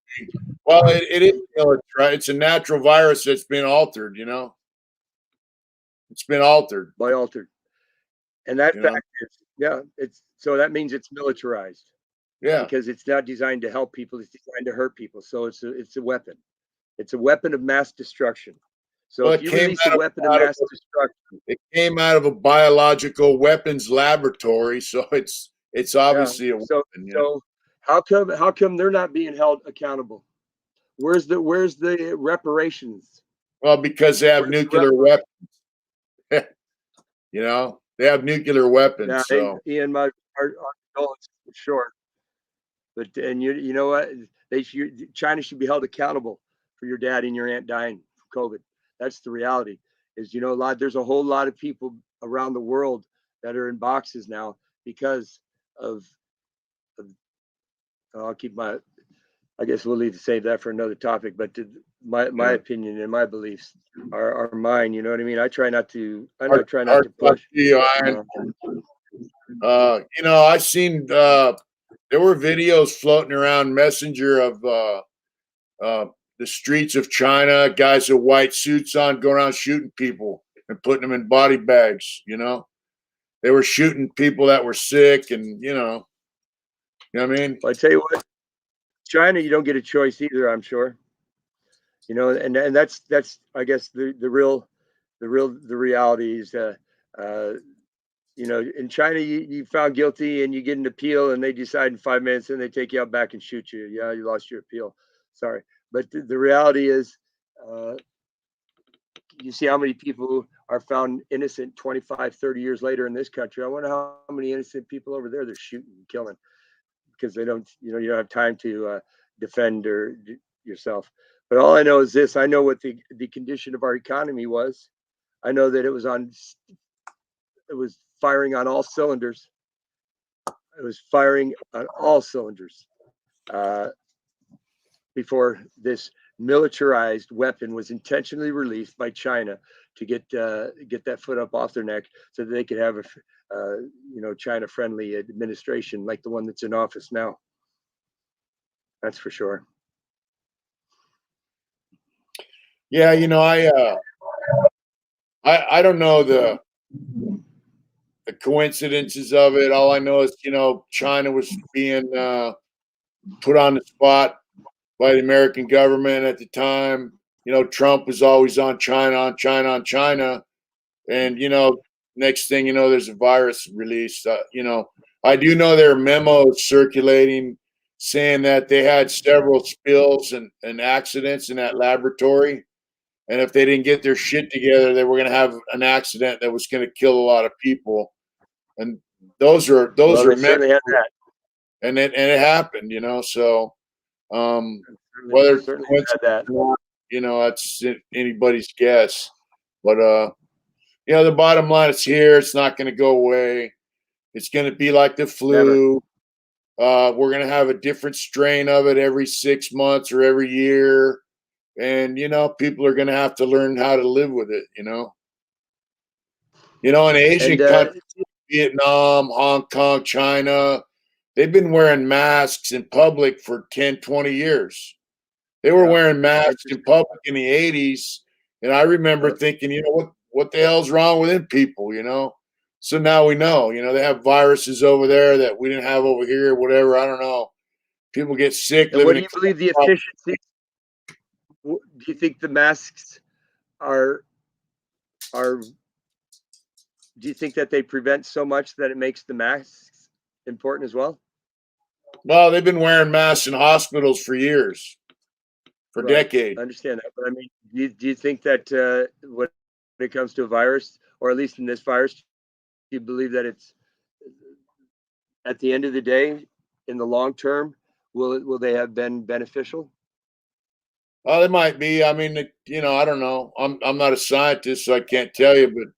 Well, it is military, right? It's a natural virus that's been altered, It's been altered. by altered. And that fact is, it's so that means it's militarized. Yeah. Because it's not designed to help people, it's designed to hurt people. So it's a weapon. It's a weapon of mass destruction. So Well, if you release a weapon of mass destruction, it came out of a biological weapons laboratory, so it's obviously a weapon. So how come they're not being held accountable? Where's the reparations? Well, because they have nuclear weapons. They have nuclear weapons. Yeah, so Ian, our condolences for sure. But you know what? China should be held accountable for your dad and your aunt dying from COVID. That's the reality. Is there's a whole lot of people around the world that are in boxes now because of I'll keep my. I guess we'll save that for another topic. But my opinion and my beliefs are mine. You know what I mean? I try not to push. I've seen there were videos floating around Messenger of the streets of China, guys with white suits on, going around shooting people and putting them in body bags. They were shooting people that were sick, and you know what I mean. Well, I tell you what, China, you don't get a choice either. I'm sure. And that's I guess the reality is in China, you found guilty and you get an appeal and they decide in 5 minutes and they take you out back and shoot you. Yeah, you lost your appeal. Sorry. But the reality is, you see how many people are found innocent 25, 30 years later in this country. I wonder how many innocent people over there they're shooting and killing because they don't, you don't have time to defend yourself. But all I know is this. I know what the condition of our economy was. I know that it was firing on all cylinders. It was firing on all cylinders before this militarized weapon was intentionally released by China to get that foot up off their neck so that they could have a China-friendly administration like the one that's in office now. That's for sure. Yeah, I don't know the coincidences of it. All I know is, China was being put on the spot by the American government at the time. Trump was always on China, on China, on China. And, next thing you know, there's a virus released. I do know there are memos circulating saying that they had several spills and accidents in that laboratory. And if they didn't get their shit together, they were going to have an accident that was going to kill a lot of people. And those are certainly had that. And it happened, so whether it's that. Or not, that's anybody's guess. But the bottom line is here. It's not going to go away. It's going to be like the flu. We're going to have a different strain of it every 6 months or every year. And, people are going to have to learn how to live with it, in Asian countries, Vietnam, Hong Kong, China, they've been wearing masks in public for 10, 20 years. They were wearing masks in public in the 80s. And I remember thinking, what the hell's wrong with them people, So now we know, they have viruses over there that we didn't have over here, whatever. I don't know. People get sick. And what do you believe the efficiency? Do you think the masks are? Do you think that they prevent so much that it makes the masks important as well? Well, they've been wearing masks in hospitals for years, for decades. I understand that, but I mean, do you think that when it comes to a virus, or at least in this virus, do you believe that it's at the end of the day, in the long term, will they have been beneficial? They might be. I mean, I don't know. I'm not a scientist, so I can't tell you. But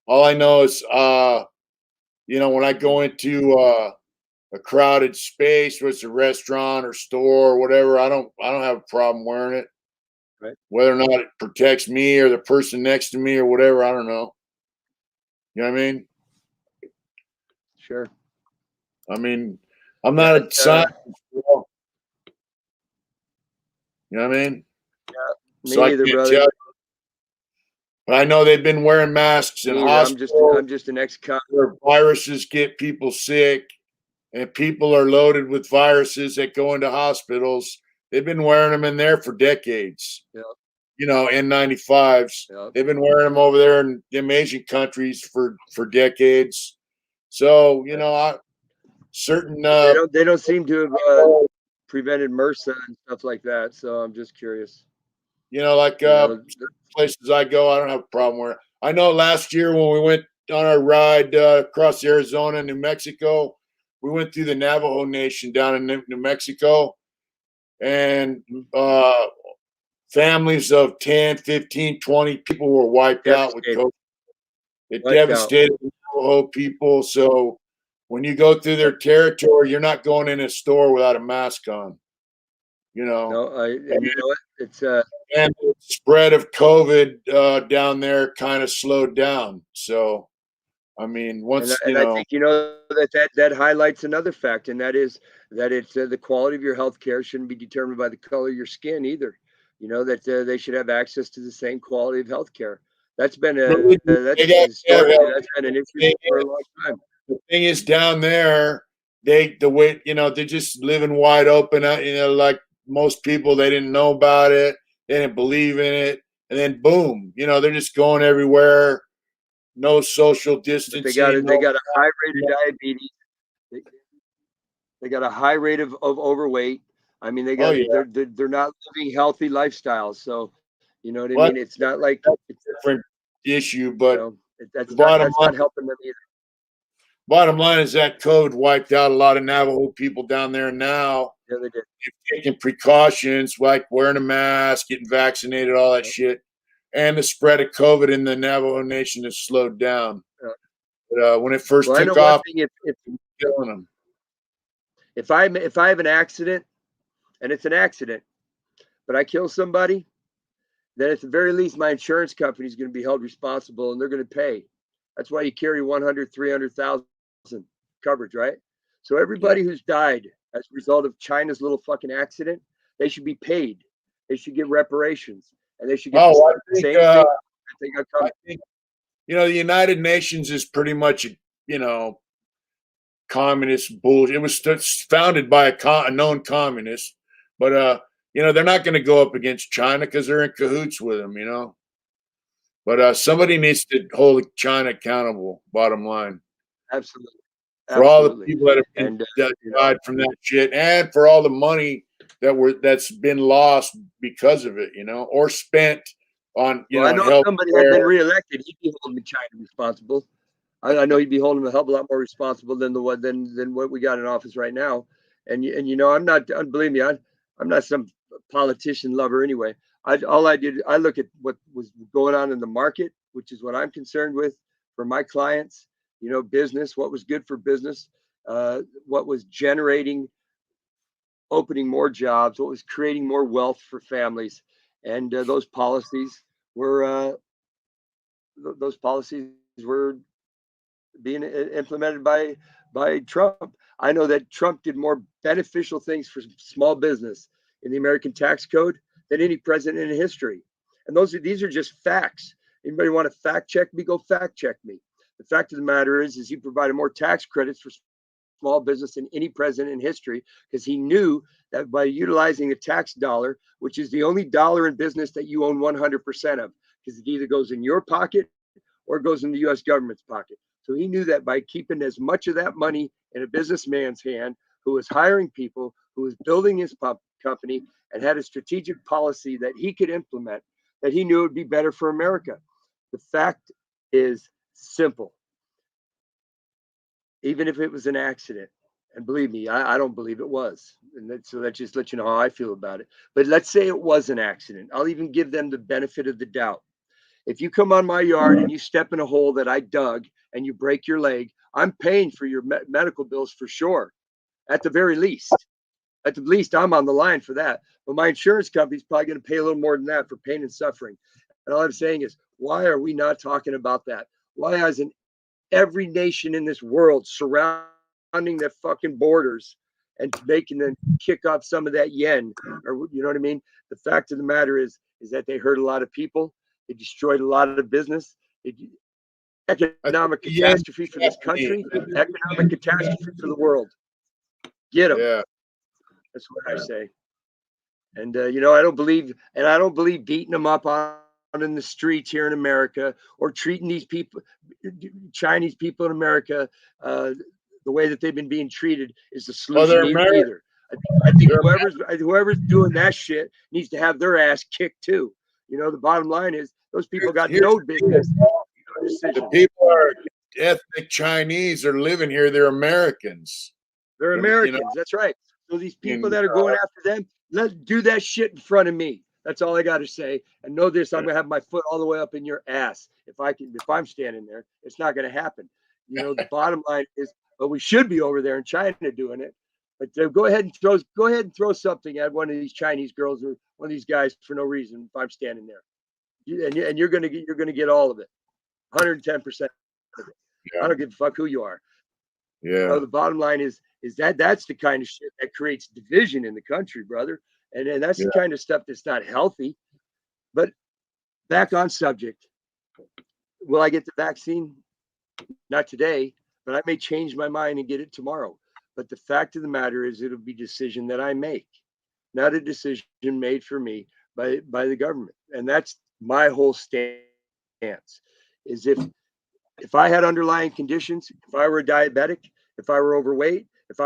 all I know is, when I go into a crowded space, whether it's a restaurant or store or whatever, I don't have a problem wearing it. Right. Whether or not it protects me or the person next to me or whatever, I don't know. You know what I mean? Sure. I mean, I'm not a scientist. You know what I mean? Yeah, So me I neither, can't brother. tell you. But I know they've been wearing masks in hospitals I'm just an ex-con. where viruses get people sick, and people are loaded with viruses that go into hospitals. They've been wearing them in there for decades. Yeah, You know, N95s. yeah. They've been wearing them over there in them Asian countries for decades. So you know, certain They don't seem to have prevented MRSA and stuff like that. So I'm just curious. you know, like You know, places I go, I don't have a problem where I know last year when we went on our ride across Arizona and New Mexico, we went through the Navajo Nation down in New Mexico, and families of 10, 15, 20 people were wiped out with COVID. It devastated the Navajo people. So when you go through their territory, you're not going in a store without a mask on. You know, no, and you know what? It's and the spread of COVID down there kind of slowed down. So, I mean, once you and I know, think you know that highlights another fact, and that is that it's the quality of your health care shouldn't be determined by the color of your skin either. You know that they should have access to the same quality of health care. That's been that's historically that's been an issue for a long time. The thing is, down there, the way you know they're just living wide open. You know, like most people, they didn't know about it, they didn't believe in it, and then boom, you know, they're just going everywhere. No social But distancing. they got a high rate of diabetes. They, they got a high rate of overweight. I mean, Oh yeah. they're not living healthy lifestyles. So, you know what I Well, mean? It's not like it's a different issue, you but know the bottom that's line, not helping them either. bottom line is that COVID wiped out a lot of Navajo people down there. Now Yeah, they did. they've taken precautions like wearing a mask, getting vaccinated, all that Yeah, shit, and the spread of COVID in the Navajo Nation has slowed down. yeah. But when it first Well, I know took one off, thing. killing them. If I have an accident and it's an accident, but I kill somebody, then at the very least, my insurance company is going to be held responsible and they're going to pay. That's why you carry 100, 300,000 coverage, right? So Yeah. everybody who's died as a result of China's little fucking accident, they should be paid. They should get reparations, and they should get Oh, the same thing that they got I covered. think you know the United Nations is pretty much you know communist bullshit. It was founded by a known communist, but you know they're not going to go up against China because they're in cahoots with them. You know, but somebody needs to hold China accountable. Bottom line, Absolutely, for all the absolutely. people that have been And that you died know, from that shit, and for all the money that's been lost because of it. You know, or spent on well, I know if health somebody had been care. reelected, he'd be holding China responsible. I know he'd be holding a hell of a lot more responsible than than what we got in office right now. And you know, I'm not. Believe me, I'm not some politician lover anyway. All I did, I look at what was going on in the market, which is what I'm concerned with for my clients. You know, business, what was good for business, what was generating, opening more jobs, what was creating more wealth for families, and those policies were being implemented by Trump. I know that Trump did more beneficial things for small business in the American tax code than any president in history. And these are just facts. Anybody want to fact check me? Go fact check me. The fact of the matter is he provided more tax credits for small business than any president in history because he knew that by utilizing a tax dollar, which is the only dollar in business that you own 100% of, because it either goes in your pocket or it goes in the US government's pocket. So he knew that by keeping as much of that money in a businessman's hand who was hiring people, who was building his company, and had a strategic policy that he could implement, that he knew it would be better for America. The fact is simple. Even if it was an accident, and believe me, I don't believe it was. So that just lets you know how I feel about it. But let's say it was an accident. I'll even give them the benefit of the doubt. If you come on my yard and you step in a hole that I dug and you break your leg, I'm paying for your medical bills for sure. At the very least, I'm on the line for that. But my insurance company's probably going to pay a little more than that for pain and suffering. And all I'm saying is, why are we not talking about that? Why hasn't every nation in this world surrounding their fucking borders and making them kick off some of that yen, or you know what I mean? The fact of the matter is that they hurt a lot of people. They destroyed a lot of business. Economic catastrophe for this country, economic catastrophe for the world. Get them. Yeah. That's what I say. And you know, I don't believe beating them up on in the streets here in America, or treating these people, Chinese people in America, the way that they've been being treated is the solution either. I think whoever's doing that shit needs to have their ass kicked too. You know, the bottom line is those people got no business. The people are ethnic Chinese are living here. They're Americans. They're Americans. You know? That's right. So these people that are going after them, let's do that shit in front of me. That's all I got to say. And know this: I'm gonna have my foot all the way up in your ass if I'm standing there. It's not gonna happen. You know, the bottom line is, well, we should be over there in China doing it. But go ahead and throw something at one of these Chinese girls or one of these guys for no reason. If I'm standing there, and you're gonna get all of it, 110%. I don't give a fuck who you are. Yeah. So the bottom line is that's the kind of shit that creates division in the country, brother. And that's the kind of stuff that's not healthy. But back on subject, will I get the vaccine? Not today, but I may change my mind and get it tomorrow. But the fact of the matter is, it'll be a decision that I make, not a decision made for me by the government. And that's my whole stance. Is if I had underlying conditions, if I were diabetic, if I were overweight, if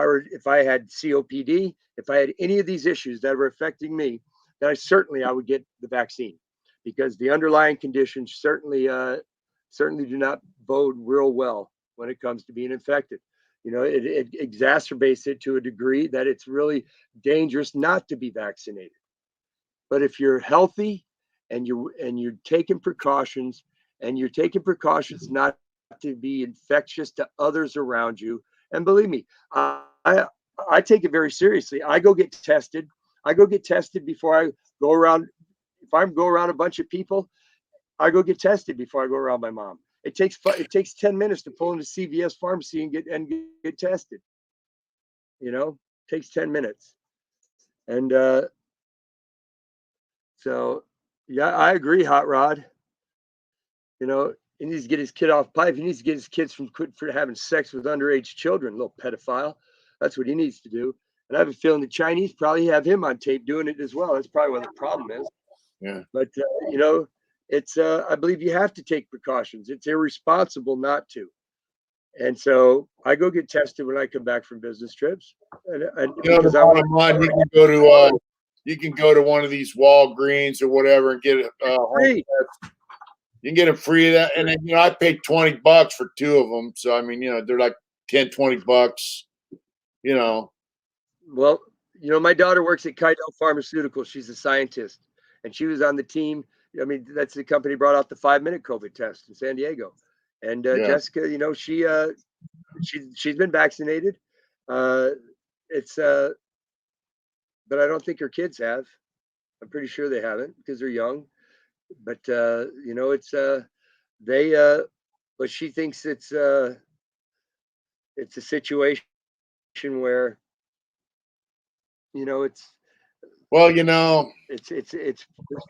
I had COPD, if I had any of these issues that were affecting me, then I would get the vaccine, because the underlying conditions certainly do not bode real well when it comes to being infected. You know, it exacerbates it to a degree that it's really dangerous not to be vaccinated. But if you're healthy and you're taking precautions, not to be infectious to others around you, and believe me, I take it very seriously. I go get tested. Before I go around. If I go around a bunch of people, I go get tested before I go around my mom. It takes 10 minutes to pull into CVS pharmacy and get tested. You know, it takes 10 minutes. And so yeah, I agree, Hot Rod. You know, he needs to get his kid off pipe. He needs to get his kids for having sex with underage children, little pedophile. That's what he needs to do. And I have a feeling the Chinese probably have him on tape doing it as well. That's probably what the problem is. Yeah. But you know, it's I believe you have to take precautions. It's irresponsible not to. And so I go get tested when I come back from business trips. And you know, the bottom line, you can go to one of these Walgreens or whatever and get it free. You can get them free of that. And then, you know, I paid $20 for 2 of them. So I mean, you know, they're like $10-20, you know. Well, you know, my daughter works at Kydell Pharmaceuticals. She's a scientist, and she was on the team. I mean, that's the company brought out the 5-minute COVID test in San Diego. And Jessica, you know, she's been vaccinated. But I don't think her kids have. I'm pretty sure they haven't because they're young. But you know, it's but she thinks it's a situation where, you know, well, you know, it's there's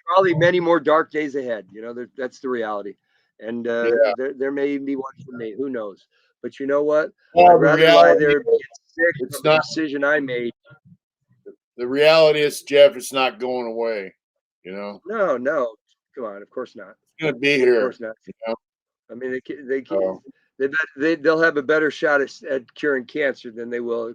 probably many more dark days ahead. You know, that's the reality. And there may even be one for me. Who knows? But you know what? Well, I'd rather lie there and get sick of the decision I made. The reality is, Jeff, it's not going away. You know? No. Come on, of course not. It's going to be here. Of course not. You know? I mean, they'll have a better shot at curing cancer than they will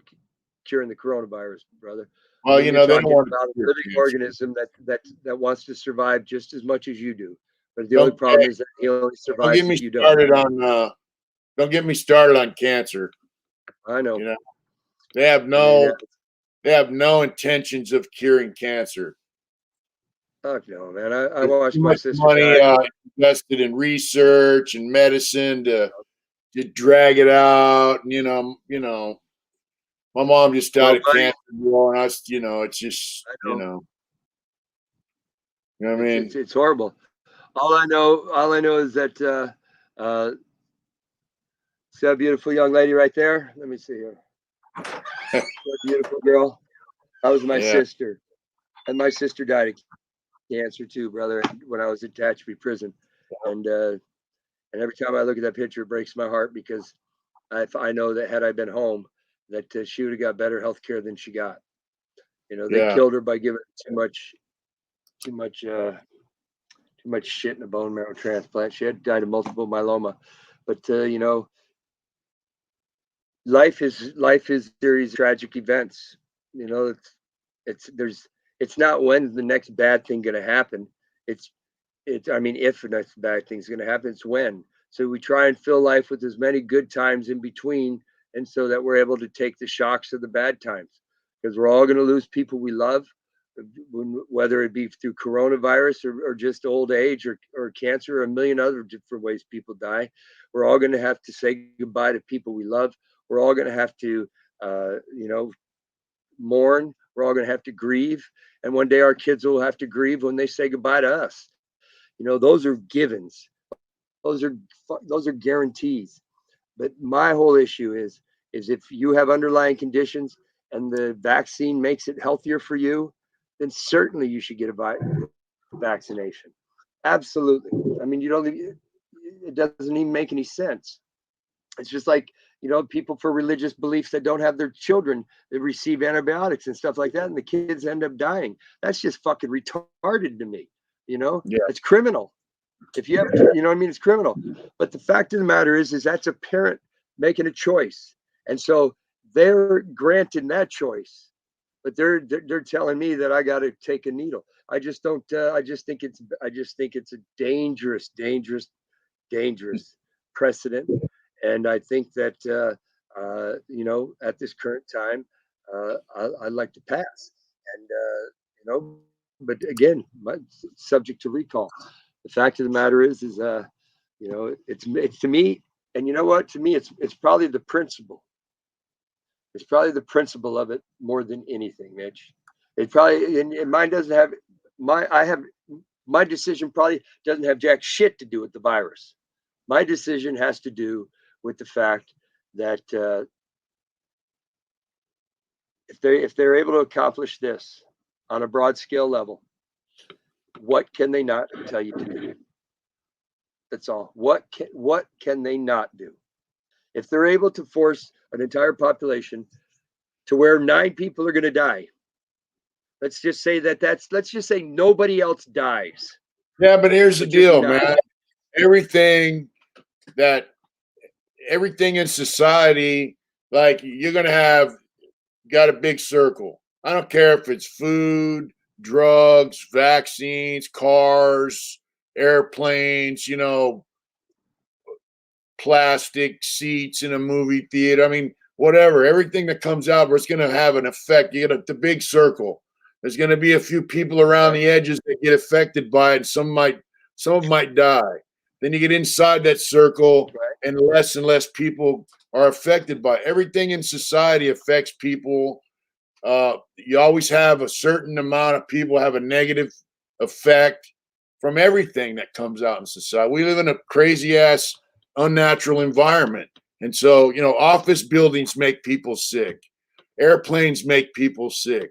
curing the coronavirus, brother. Well, you know, they don't want about a living organism that wants to survive just as much as you do. But the only problem is that he only survives if you don't. Don't get me started on cancer. I know. You know, they have no intentions of curing cancer. Fuck no, man. I watched my sister money invested in research and medicine to drag it out. And, you know, my mom just died of cancer, and us, you know, it's just, you know what I mean? It's horrible. All I know is that see that beautiful young lady right there? Let me see here. beautiful girl. That was my Yeah. sister. And my sister died of cancer too, brother, when I was in Tehachapi prison. And every time I look at that picture, it breaks my heart because I know that had I been home, that she would have got better health care than she got. You know, they Yeah. killed her by giving her too much shit in a bone marrow transplant. She had died of multiple myeloma. But you know, life is a series of tragic events. You know, it's not when the next bad thing going to happen. It's I mean, if the next bad thing's going to happen, it's when. So we try and fill life with as many good times in between, and so that we're able to take the shocks of the bad times, because we're all going to lose people we love, whether it be through coronavirus or just old age or cancer or a million other different ways people die. We're all going to have to say goodbye to people we love. We're all going to have to, you know, mourn. We're all going to have to grieve. And one day our kids will have to grieve when they say goodbye to us. You know, those are givens. Those are guarantees. But my whole issue is if you have underlying conditions and the vaccine makes it healthier for you, then certainly you should get a vaccination. Absolutely. I mean, it doesn't even make any sense. It's just like, you know, people for religious beliefs that don't have their children that receive antibiotics and stuff like that, and the kids end up dying. That's just fucking retarded to me. You know, Yeah. it's criminal. If you have, you know what I mean? It's criminal. But the fact of the matter is that's a parent making a choice. And so they're granted that choice, but they're telling me that I got to take a needle. I just don't, I just think it's a dangerous precedent. And I think that, you know, at this current time, I'd like to pass. And, you know, but again, subject to recall. The fact of the matter is, you know, it's to me, and you know what? To me, it's probably the principle. It's probably the principle of it more than anything, Mitch. It probably, and mine doesn't have my decision probably doesn't have jack shit to do with the virus. My decision has to do with the fact that if they're able to accomplish this on a broad scale level, what can they not tell you to do? That's all. What can they not do? If they're able to force an entire population to where 9 people are going to die, let's just say let's just say nobody else dies. Yeah, but here's the deal, man. Everything in society, like you're going to got a big circle. I don't care if it's food, drugs, vaccines, cars, airplanes, you know, plastic seats in a movie theater. I mean, whatever, everything that comes out, it's going to have an effect. You get the big circle. There's going to be a few people around the edges that get affected by it. And some might die. Then you get inside that circle, and less people are affected by it. Everything in society affects people. You always have a certain amount of people have a negative effect from everything that comes out in society. We live in a crazy ass, unnatural environment. And so, you know, office buildings make people sick. Airplanes make people sick.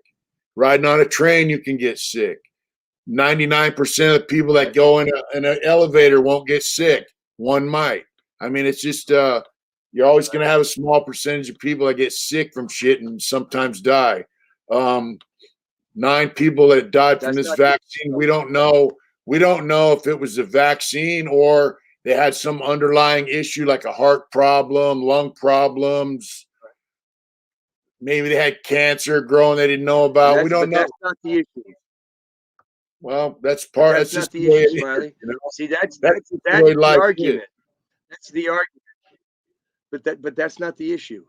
Riding on a train, you can get sick. 99% of the people that go in an elevator won't get sick. One might. I mean, it's just you're always going to have a small percentage of people that get sick from shit and sometimes die. 9 people that died from this vaccine. We don't know. We don't know if it was a vaccine or they had some underlying issue like a heart problem, lung problems. Maybe they had cancer growing they didn't know about. We don't know. That's not the issue. Well, that's part. That's just the issue, Smiley. You know? See, that's the argument. That's the argument. But that's not the issue.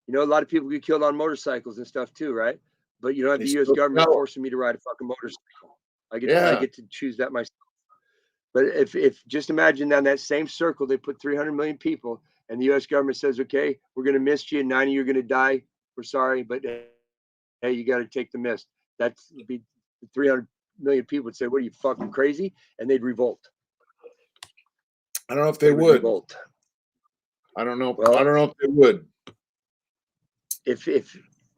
You know, a lot of people get killed on motorcycles and stuff too, right? But you don't have the U.S. government forcing me to ride a fucking motorcycle. I get to choose that myself. But if just imagine on that same circle they put 300 million people, and the U.S. government says, okay, we're going to miss you, and 9 of you are going to die. We're sorry, but hey, you got to take the miss. That would be 300 million people would say, what are you, fucking crazy? And they'd revolt. I don't know if they would. Revolt. I don't know. Well, I don't know if they would. If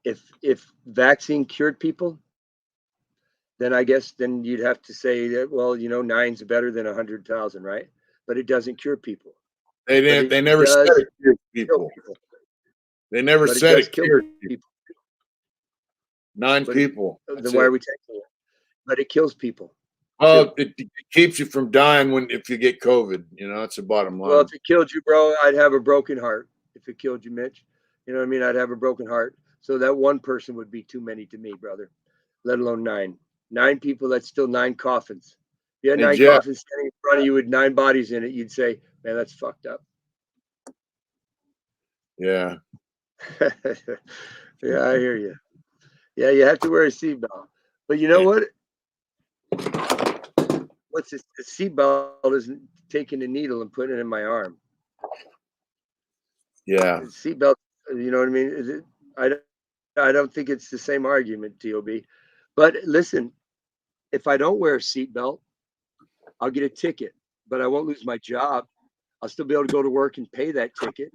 if vaccine cured people, then I guess then you'd have to say that, well, 9's better than 100,000, right? But it doesn't cure people. They But didn't. They it never said does it cured kill people. people. They never But it said does it kill cured people. people. 9 But people. then why are we taking it? But it kills people. Oh, it keeps you from dying if you get COVID. That's the bottom line. Well, if it killed you, bro, I'd have a broken heart. If it killed you, Mitch, you know what I mean? I'd have a broken heart. So that one person would be too many to me, brother. Let alone 9. 9 people, that's still 9 coffins. If you had 9 coffins standing in front of you with 9 bodies in it, you'd say, man, that's fucked up. Yeah. Yeah, I hear you. Yeah, you have to wear a seatbelt. But you know what? What's this? The seatbelt is taking a needle and putting it in my arm. Yeah. Seatbelt, you know what I mean? Is it? I don't think it's the same argument, TOB. But listen, if I don't wear a seatbelt, I'll get a ticket, but I won't lose my job. I'll still be able to go to work and pay that ticket.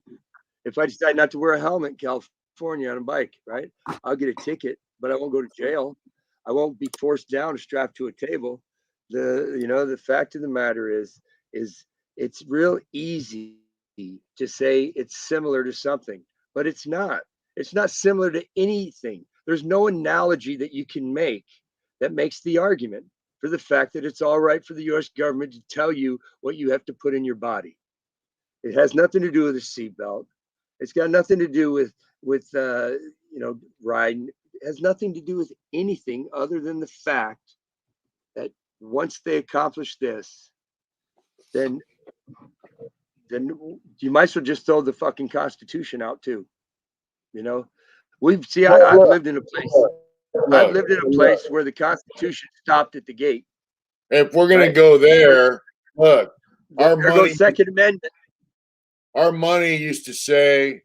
If I decide not to wear a helmet in California on a bike, right? I'll get a ticket, but I won't go to jail. I won't be forced down or strapped to a table. The fact of the matter is it's real easy to say it's similar to something, but it's not. It's not similar to anything. There's no analogy that you can make that makes the argument for the fact that it's all right for the US government to tell you what you have to put in your body. It has nothing to do with a seatbelt. It's got nothing to do with riding. It has nothing to do with anything other than the fact that once they accomplish this, then you might as well just throw the fucking Constitution out too. I've lived in a place. I've lived in a place where the Constitution stopped at the gate. If we're gonna go there, look, there goes Second Amendment. Our money used to say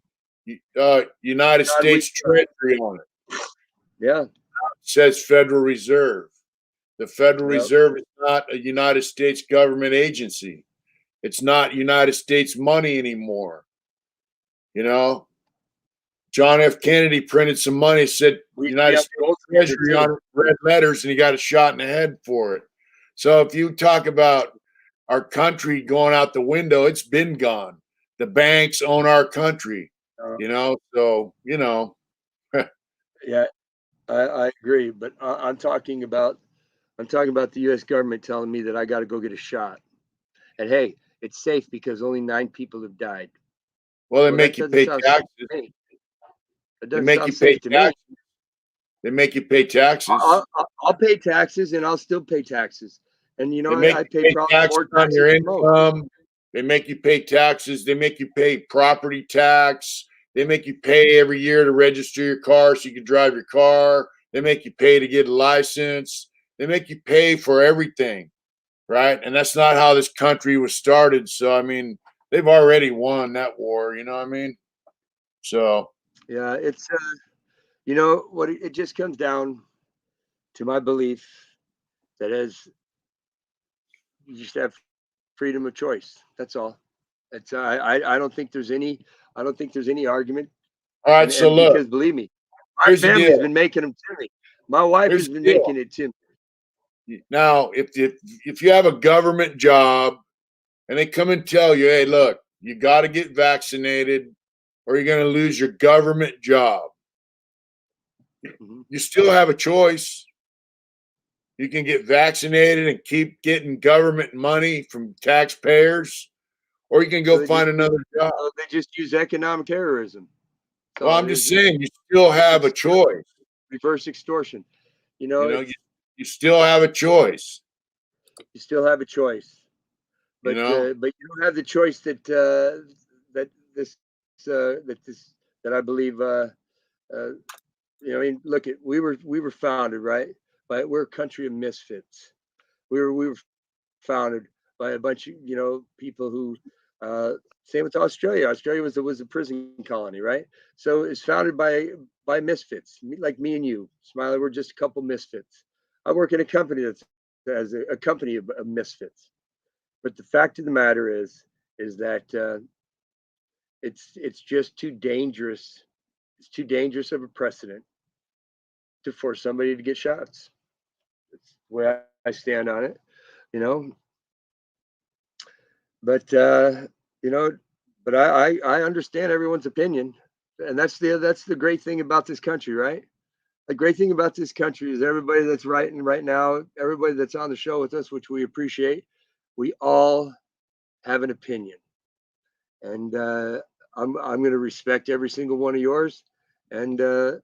United States Treasury on it. Yeah. It says Federal Reserve. The Federal Reserve is not a United States government agency. It's not United States money anymore. John F. Kennedy printed some money, said United States Treasury on red letters, and he got a shot in the head for it. So if you talk about our country going out the window, it's been gone. The banks own our country, so. Yeah, I agree, but I'm talking about the U.S. government telling me that I got to go get a shot, and hey, it's safe because only 9 people have died. Well, they make you pay taxes. They make you pay taxes. They make you pay taxes. I'll pay taxes, and I'll still pay taxes. And I pay probably more taxes on your income. They make you pay taxes. They make you pay property tax. They make you pay every year to register your car so you can drive your car. They make you pay to get a license. They make you pay for everything, right? And that's not how this country was started. So, I mean, they've already won that war. You know what I mean? So. Yeah, it's what it just comes down to my belief that as you just have freedom of choice. That's all. It's I don't think there's any argument. All right, so look, because believe me, my family's been making them to me. My wife has been making it to me. Now, if you have a government job and they come and tell you, hey, look, you got to get vaccinated or you're going to lose your government job. You still have a choice. You can get vaccinated and keep getting government money from taxpayers, or you can go find another job. They just use economic terrorism. Well, I'm just saying, you still have a choice. Reverse extortion. You still have a choice. You still have a choice, but you don't have the choice that I believe. I mean, look at we were founded we're a country of misfits. We were founded by a bunch of people who same with Australia. Australia was a prison colony, right? So it's founded by misfits, like me and you, Smiley. We're just a couple misfits. I work in a company that's as a company of misfits. But the fact of the matter is that it's just too dangerous. It's too dangerous of a precedent to force somebody to get shots. That's the way I stand on it, you know. But but I understand everyone's opinion, and that's the great thing about this country, right? The great thing about this country is everybody that's writing right now, everybody that's on the show with us, which we appreciate, we all have an opinion, and I'm going to respect every single one of yours, and that's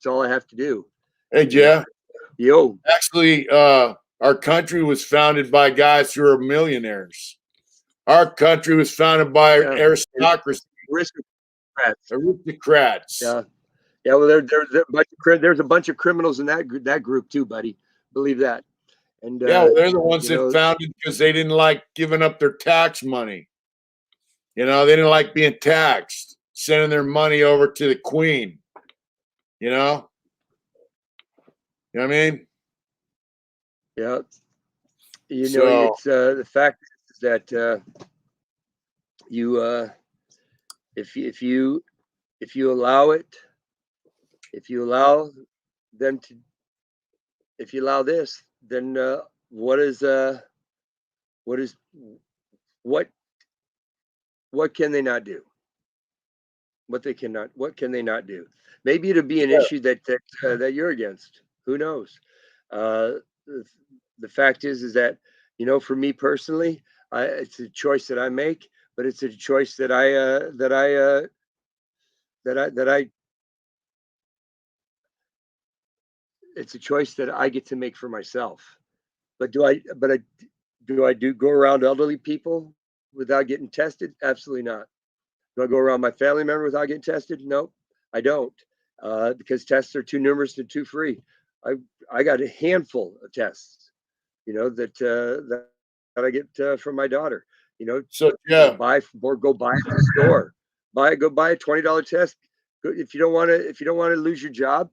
all I have to do. Hey, Jeff. Yo. Actually, our country was founded by guys who are millionaires. Our country was founded by aristocracy, aristocrats. Yeah. Well, there's a bunch of criminals in that group too, buddy. Believe that. And well, they're the ones that founded because they didn't like giving up their tax money. They didn't like being taxed, sending their money over to the queen. You know what I mean? Yeah. It's the fact is that if you allow it, if you allow this, then what can they not do? What can they not do? Maybe it'll be an issue that you're against. Who knows? The fact is that, for me personally, it's a choice that I make, but it's a choice that it's a choice that I get to make for myself. But do I go around elderly people without getting tested? Absolutely not. Do I go around my family member without getting tested? No, I don't, because tests are too numerous and too free. I got a handful of tests, that I get from my daughter. So yeah, go buy at the store. Go buy a $20 test. If you don't want to lose your job,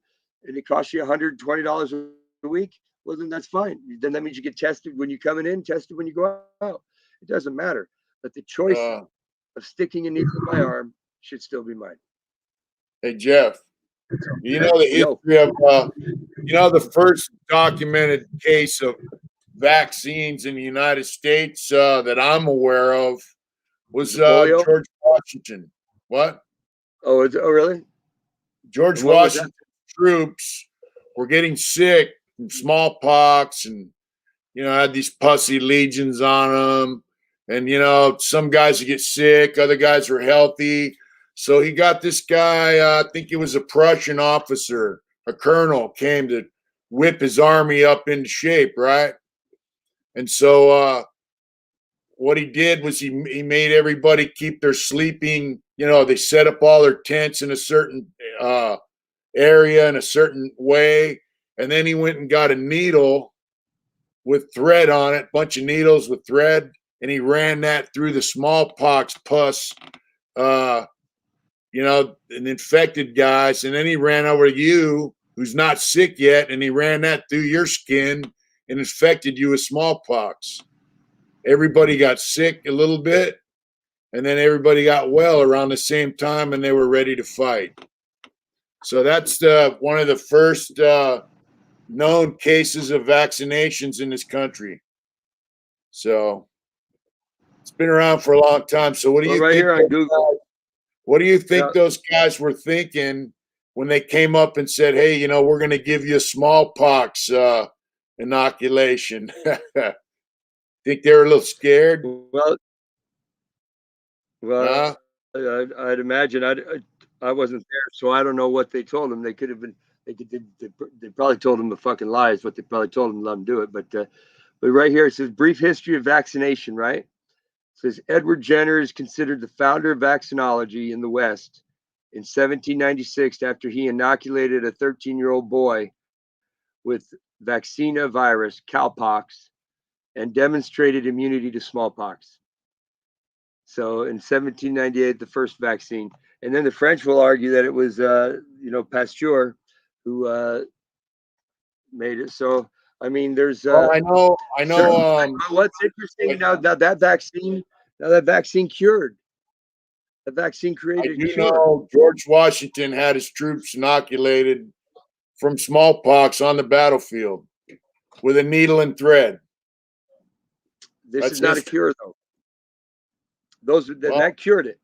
and it costs you $120 a week, well, then that's fine. Then that means you get tested when you're coming in, tested when you go out. It doesn't matter. But the choice of sticking a needle in my arm should still be mine. Hey, Jeff, you know the history of, the first documented case of vaccines in the United States that I'm aware of was George Washington. What? Oh, really? George Washington's troops were getting sick from smallpox and, had these pussy legions on them. And, some guys would get sick, other guys were healthy. So he got this guy, I think he was a Prussian officer, a colonel, came to whip his army up into shape, right? And so what he did was he made everybody keep their sleeping, they set up all their tents in a certain area in a certain way. And then he went and got a needle with thread on it, bunch of needles with thread, and he ran that through the smallpox pus, and infected guys. And then he ran over to you, who's not sick yet, and he ran that through your skin and infected you with smallpox. Everybody got sick a little bit, and then everybody got well around the same time, and they were ready to fight. So that's one of the first known cases of vaccinations in this country. So it's been around for a long time. So what do you think? Here on Google. What do you think those guys were thinking when they came up and said, "Hey, we're going to give you a smallpox inoculation"? Think they were a little scared? Well, I'd imagine. I wasn't there, so I don't know what they told him. They could have been. They probably told him the fucking lies. What they probably told him to let him do it. But right here it says brief history of vaccination. Right? It says Edward Jenner is considered the founder of vaccinology in the West in 1796 after he inoculated a 13-year-old boy with vaccinia virus, cowpox, and demonstrated immunity to smallpox. So in 1798, the first vaccine. And then the French will argue that it was, Pasteur who made it. So, I mean, there's. I know. What's interesting now that vaccine cured. The vaccine I created a do cure. know George Washington had his troops inoculated from smallpox on the battlefield with a needle and thread. This That's is not history. a cure, though. Well, That cured it,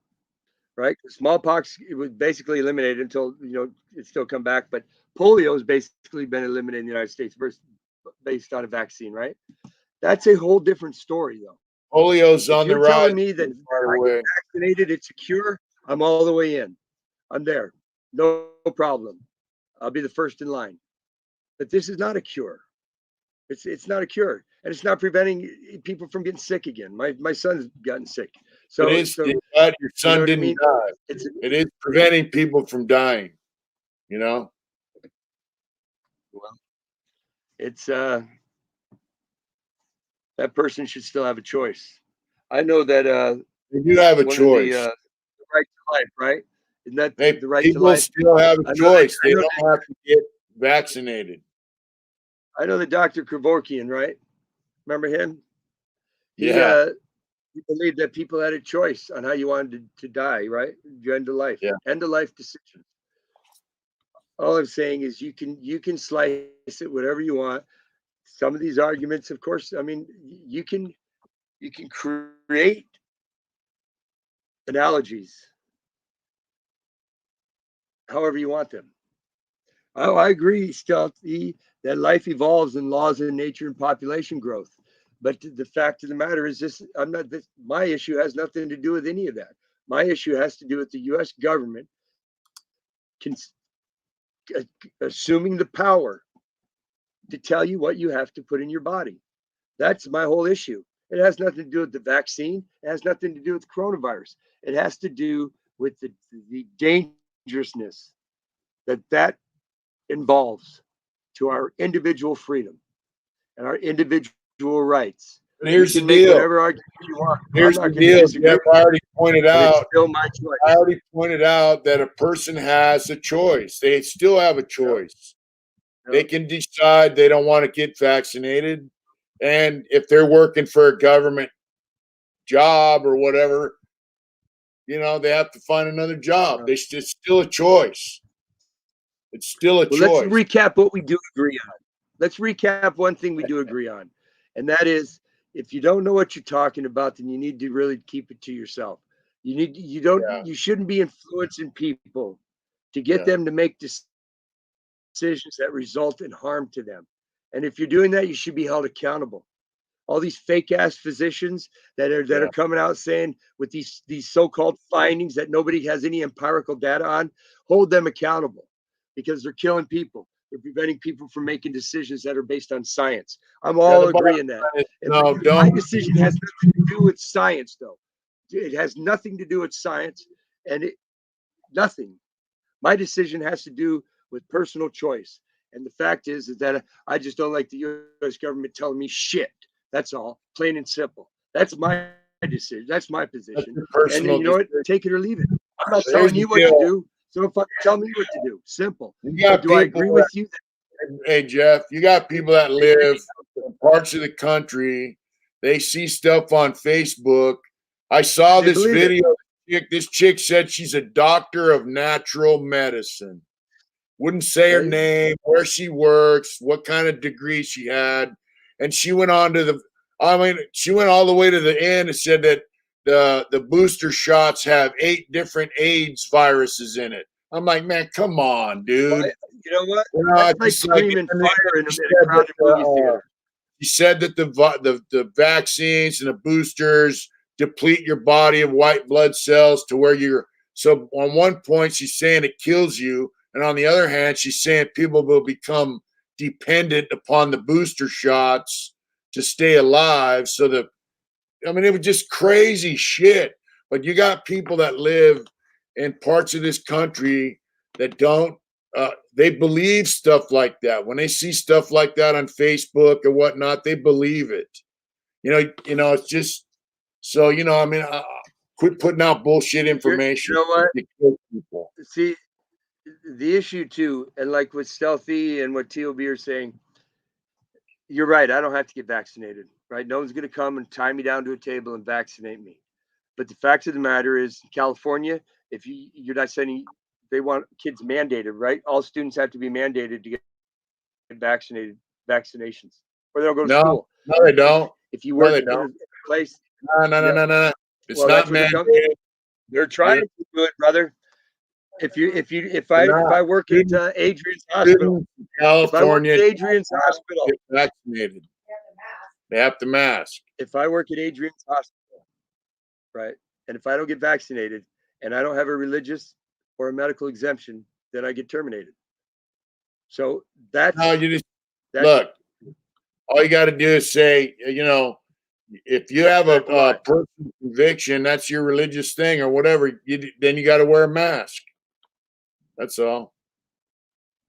right? Smallpox, it was basically eliminated until, it still come back. But polio has basically been eliminated in the United States based on a vaccine, right? That's a whole different story, though. polio's If on the you're rise, telling me that by the I way. get vaccinated, it's a cure, I'm all the way in. I'm there. No problem. I'll be the first in line. But this is not a cure. It's not a cure, and it's not preventing people from getting sick again. My son's gotten sick. It is. Your son didn't die. It is preventing people from dying. Well, it's that person should still have a choice. I know that they do have a choice. The right to life, right? Isn't that the right people to life? Still have a choice. They don't have to get vaccinated. I know the Dr. Kevorkian, right? Remember him? He believed that people had a choice on how you wanted to die, right? Your end of life, end of life decisions. All I'm saying is you can slice it whatever you want. Some of these arguments, of course, I mean, you can create analogies however you want them. Oh, I agree, Stealthy, that life evolves in laws of nature and population growth. But the fact of the matter is my issue has nothing to do with any of that. My issue has to do with the US government assuming the power to tell you what you have to put in your body. That's my whole issue. It has nothing to do with the vaccine. It has nothing to do with coronavirus. It has to do with the dangerousness that involves to our individual freedom and our individual rights. But here's the deal. Make whatever argument you want. Here's the deal. Jeff, I already pointed out. It's still my choice. I already pointed out that a person has a choice. They still have a choice. Yep. They can decide they don't want to get vaccinated, and if they're working for a government job or whatever, they have to find another job. It's still a choice. It's still a choice. Let's recap what we do agree on. Let's recap one thing we do agree on, and that is, if you don't know what you're talking about, then you need to really keep it to yourself. You shouldn't be influencing people to get them to make decisions that result in harm to them. And if you're doing that, you should be held accountable. All these fake ass physicians that are coming out saying with these so-called findings that nobody has any empirical data on, hold them accountable, because they're killing people. They're preventing people from making decisions that are based on science. I'm all agreeing that. My decision has nothing to do with science, though. It has nothing to do with science, and nothing. My decision has to do with personal choice. And the fact is that I just don't like the U.S. government telling me shit. That's all, plain and simple. That's my decision. That's my position. And then, you know what? Take it or leave it. I'm not telling you what to do. So fucking tell me what to do. Simple. Do I agree with you? Hey, Jeff, you got people that live in parts of the country. They see stuff on Facebook. I saw this video. This chick said she's a doctor of natural medicine. Wouldn't say her name, where she works, what kind of degree she had. And she went on to she went all the way to the end and said that the booster shots have 8 different AIDS viruses in it. I'm like, man, come on, dude. You know what? That's like screaming fire in a crowded movie theater. She said that the vaccines and the boosters deplete your body of white blood cells to where so on one point she's saying it kills you, and on the other hand she's saying people will become dependent upon the booster shots to stay alive. So it was just crazy shit. But you got people that live in parts of this country that don't they believe stuff like that. When they see stuff like that on Facebook or whatnot, they believe it. It's just so quit putting out bullshit information. You know what? See, the issue too, and like with Stealthy and what TOB are saying, you're right. I don't have to get vaccinated, right? No one's going to come and tie me down to a table and vaccinate me. But the fact of the matter is, California, if you're not sending, they want kids mandated, right? All students have to be mandated to get vaccinations, or they'll go to school. No, they don't. If you work in a place, no. It's well, not mandated. They're trying to do it, brother. If I work at Adrian's hospital, California, get vaccinated. They have to mask. If I work at Adrian's hospital, right, and if I don't get vaccinated and I don't have a religious or a medical exemption, then I get terminated. So that's look. All you got to do is say, if you have a personal conviction, that's your religious thing or whatever, then you got to wear a mask. That's all.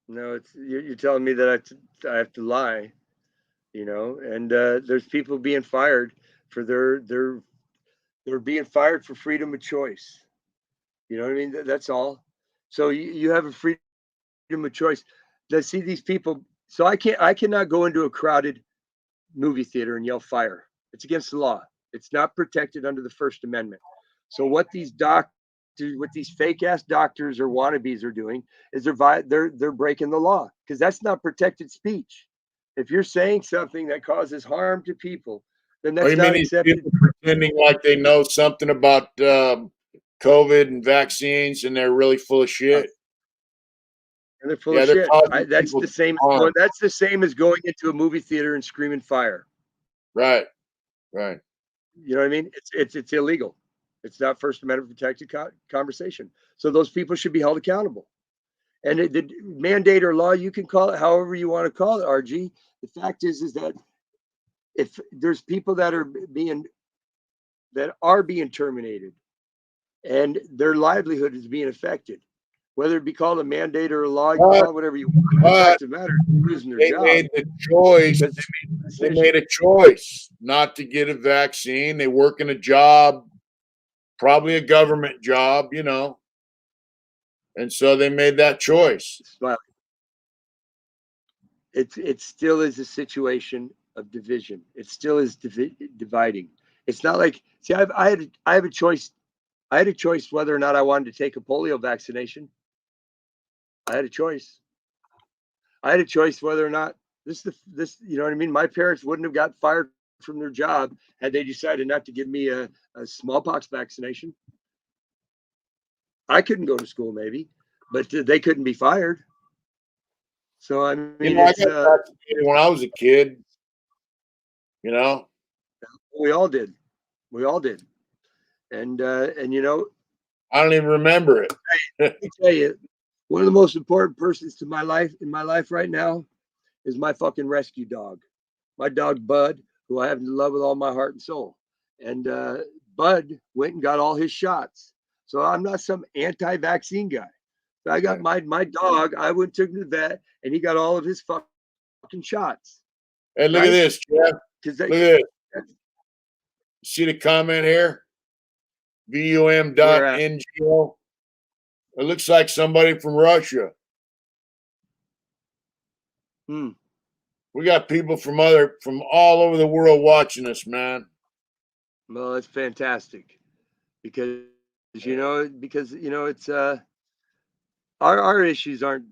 No, you're telling me that I have to lie, and there's people being fired for they're being fired for freedom of choice. You know what I mean? That's all. So you have a freedom of choice. Let's see these people. So I cannot go into a crowded movie theater and yell fire. It's against the law. It's not protected under the First Amendment. So what these fake ass doctors or wannabes are doing is they're breaking the law, because that's not protected speech. If you're saying something that causes harm to people, then that's not accepted. Pretending like they know something about COVID and vaccines, and they're really full of shit. And they're full of shit. That's the same. That's the same as going into a movie theater and screaming fire. Right. You know what I mean? It's illegal. It's not First Amendment protected conversation. So those people should be held accountable. And the mandate or law, you can call it however you want to call it, RG. The fact is that if there's people that are being terminated and their livelihood is being affected, whether it be called a mandate or a law, you call it whatever you want. The fact of the matter, they're losing their job. They made a choice not to get a vaccine. They work in a job, probably a government job, and so they made that choice. It still is a situation of division. It still is dividing. It's not like, see, I have a choice. I had a choice whether or not I wanted to take a polio vaccination. I had a choice. I had a choice whether or not this, you know what I mean? My parents wouldn't have got fired from their job had they decided not to give me a smallpox vaccination. I couldn't go to school maybe, but they couldn't be fired. So, I mean, I got vaccinated when I was a kid, We all did. And I don't even remember it. Let me tell you, one of the most important persons in my life right now is my fucking rescue dog. My dog, Bud, who I have to love with all my heart and soul. And Bud went and got all his shots. So I'm not some anti-vaccine guy. So I got my dog. I went took him to the vet, and he got all of his fucking shots. Hey, look at this, Jeff. Look at this. See the comment here? VUM.NGO. It looks like somebody from Russia. We got people from all over the world watching us, man. Well, it's fantastic because it's our issues aren't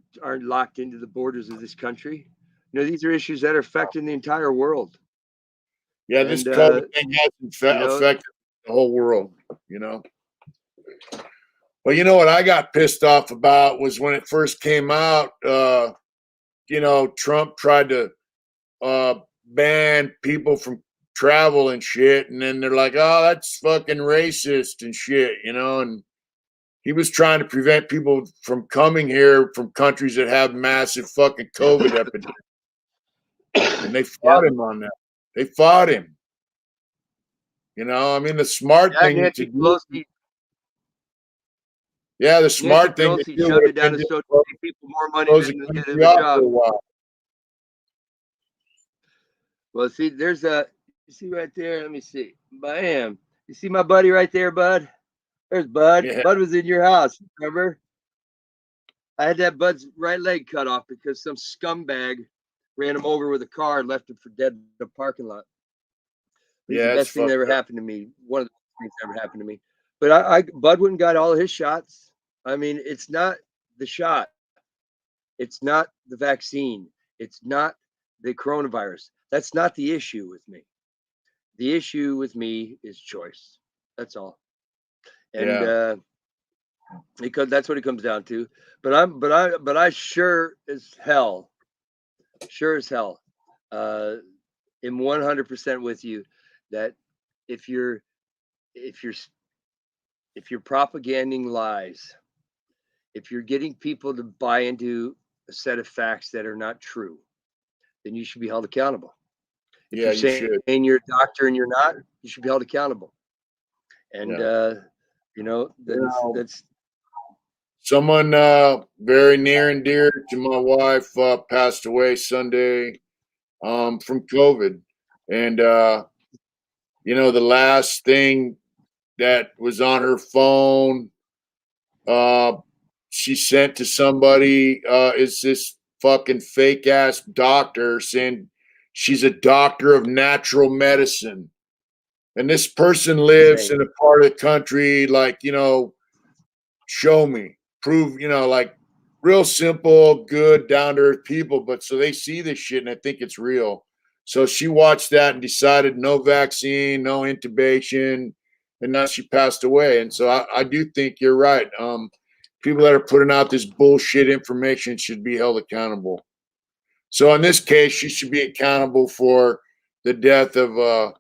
locked into the borders of this country. These are issues that are affecting the entire world. Yeah, this COVID thing hasn't affected the whole world, But you know what I got pissed off about was when it first came out, Trump tried to ban people from travel and shit, and then they're like, oh, that's fucking racist and shit, and he was trying to prevent people from coming here from countries that have massive fucking COVID epidemics. And they fought him on that. They fought him. The smart thing to do. Yeah, the smart thing to do would have been to pay people more money than they get a job. Well, see, you see right there. Let me see. Bam. You see my buddy right there, Bud? There's Bud. Yeah. Bud was in your house, remember? I had that Bud's right leg cut off because some scumbag ran him over with a car and left him for dead in the parking lot. It's the best thing that ever happened to me. One of the things ever happened to me. But Bud went and got all his shots. I mean, it's not the shot. It's not the vaccine. It's not the coronavirus. That's not the issue with me. The issue with me is choice. That's all. And because that's what it comes down to. But I sure as hell am 100% with you that if you're propaganding lies, if you're getting people to buy into a set of facts that are not true, then you should be held accountable. If you're saying you're a doctor and you're not, you should be held accountable. And that's someone very near and dear to my wife passed away Sunday from COVID. And the last thing that was on her phone she sent to somebody is this fucking fake ass doctor saying she's a doctor of natural medicine. And this person lives in a part of the country, like, show me, prove, like real simple, good, down to earth people. But so they see this shit and I think it's real. So she watched that and decided no vaccine, no intubation, and now she passed away. And so I do think you're right. People that are putting out this bullshit information should be held accountable. So in this case, she should be accountable for the death of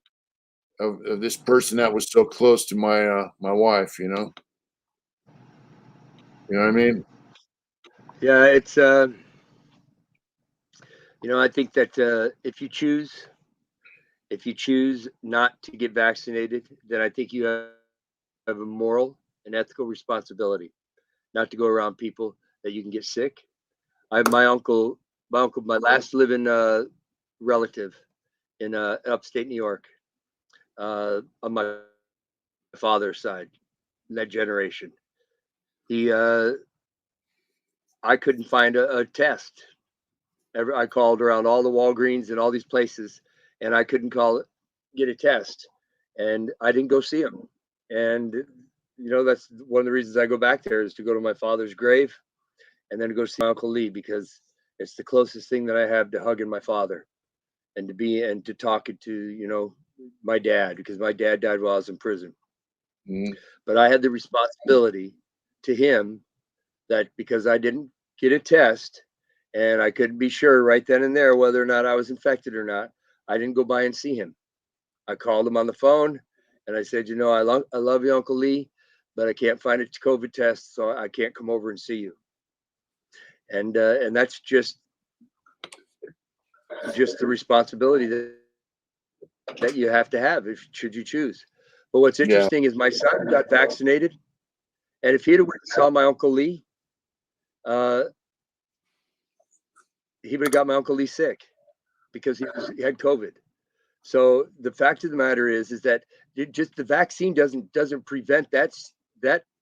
this person that was so close to my wife. You know what I mean? Yeah, it's I think that if you choose not to get vaccinated, then I think you have a moral and ethical responsibility not to go around people that you can get sick. My last living relative in upstate New York, on my father's side, that generation, I couldn't find a test. I called around all the Walgreens and all these places, and I couldn't get a test, and I didn't go see him. And that's one of the reasons I go back there is to go to my father's grave, and then to go see my Uncle Lee, because it's the closest thing that I have to hugging my father, and to talking to my dad, because my dad died while I was in prison. Mm-hmm. But I had the responsibility to him that because I didn't get a test and I couldn't be sure right then and there whether or not I was infected or not, I didn't go by and see him. I called him on the phone and I said, I love you, Uncle Lee, but I can't find a COVID test, so I can't come over and see you. And that's just the responsibility that you have to have should you choose. But what's interesting is my son got vaccinated, and if he'd have went and saw my Uncle Lee, he would have got my Uncle Lee sick because he had COVID. So the fact of the matter is that just the vaccine doesn't prevent that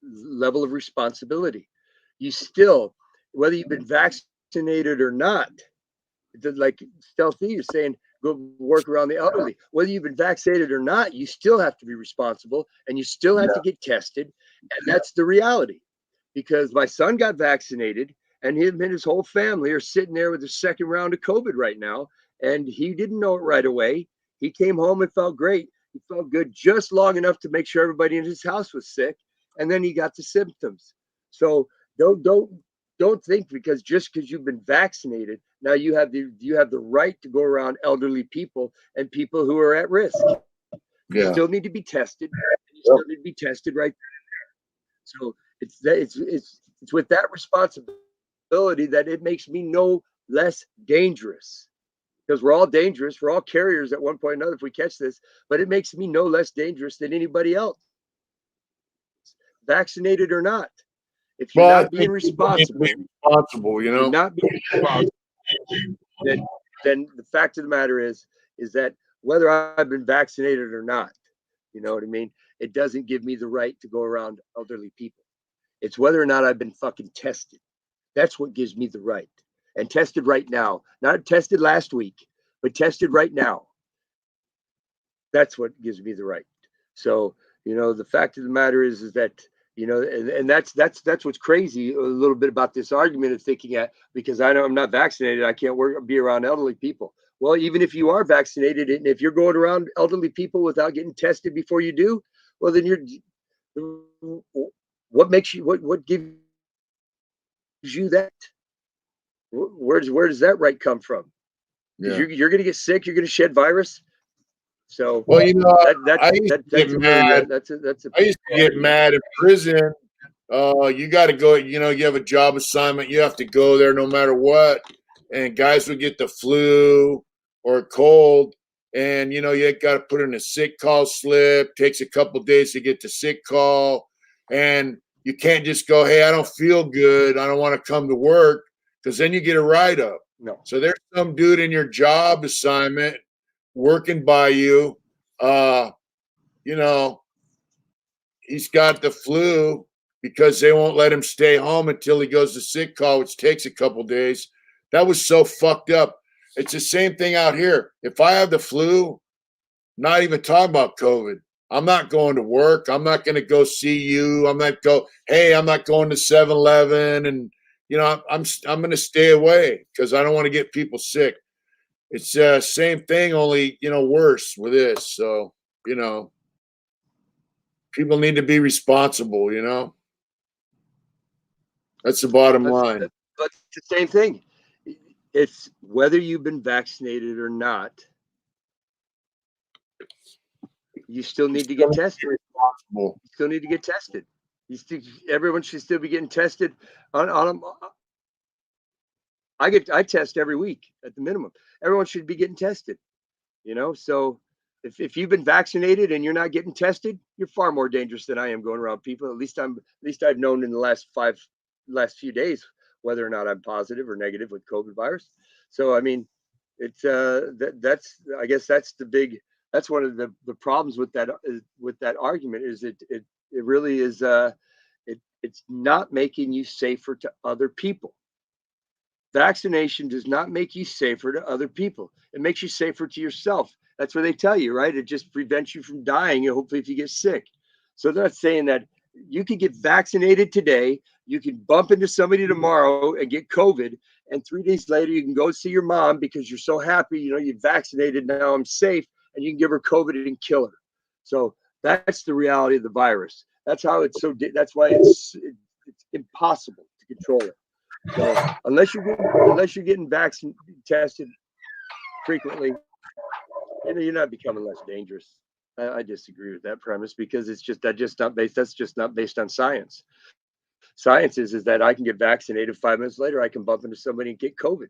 level of responsibility. You still, whether you've been vaccinated or not, like Stealthy, you're saying, go work around the elderly. Whether you've been vaccinated or not, you still have to be responsible, and you still have to get tested. And that's the reality, because my son got vaccinated, and him and his whole family are sitting there with the second round of COVID right now. And he didn't know it right away. He came home and felt great. He felt good just long enough to make sure everybody in his house was sick. And then he got the symptoms. So don't think because you've been vaccinated, now you have the right to go around elderly people and people who are at risk. You still need to be tested. You still need to be tested right there. So it's with that responsibility that it makes me no less dangerous, because we're all dangerous. We're all carriers at one point or another if we catch this, but it makes me no less dangerous than anybody else, vaccinated or not. If you're not being responsible, you're not being responsible, then the fact of the matter is that whether I've been vaccinated or not, you know what I mean? It doesn't give me the right to go around elderly people. It's whether or not I've been fucking tested. That's what gives me the right. And tested right now. Not tested last week, but tested right now. That's what gives me the right. So, the fact of the matter is that, and that's what's crazy a little bit about this argument of thinking because I know I'm not vaccinated, I can't be around elderly people. Well, even if you are vaccinated and if you're going around elderly people without getting tested before you do, well, then what makes you, what gives you that? Where does that right come from? Because you're going to get sick, you're going to shed virus. So, well, I used to that's get mad. I used to get mad in prison. You got to go. You have a job assignment. You have to go there no matter what. And guys would get the flu or a cold, and you got to put in a sick call slip. Takes a couple days to get the sick call, and you can't just go, "Hey, I don't feel good. I don't want to come to work," because then you get a write up. No. So there's some dude in your job assignment working by you. He's got the flu because they won't let him stay home until he goes to sick call, which takes a couple days. That was so fucked up. It's the same thing out here. If I have the flu, not even talking about COVID, I'm not going to work. I'm not going to go see you. I'm not going to 7-Eleven, and I'm going to stay away because I don't want to get people sick. It's the same thing, only worse with this. So people need to be responsible. That's the bottom line. But it's the same thing. It's whether you've been vaccinated or not, you still need to get tested. You still need to get tested. Everyone should still be getting tested. I test every week at the minimum. Everyone should be getting tested. So if you've been vaccinated and you're not getting tested, you're far more dangerous than I am going around people. At least I've known in the last few days whether or not I'm positive or negative with COVID virus. So I mean, it's I guess that's one of the problems with that argument is it really is it's not making you safer to other people. Vaccination does not make you safer to other people. It makes you safer to yourself. That's what they tell you, right? It just prevents you from dying, hopefully, if you get sick. So they're not saying that you could get vaccinated today, you can bump into somebody tomorrow and get COVID, and 3 days later you can go see your mom because you're so happy, you're vaccinated, now I'm safe, and you can give her COVID and kill her. So that's the reality of the virus. That's why it's impossible to control it. So unless you're getting tested frequently, you're not becoming less dangerous. I disagree with that premise because that's just not based on science. Science is that I can get vaccinated 5 minutes later, I can bump into somebody and get COVID.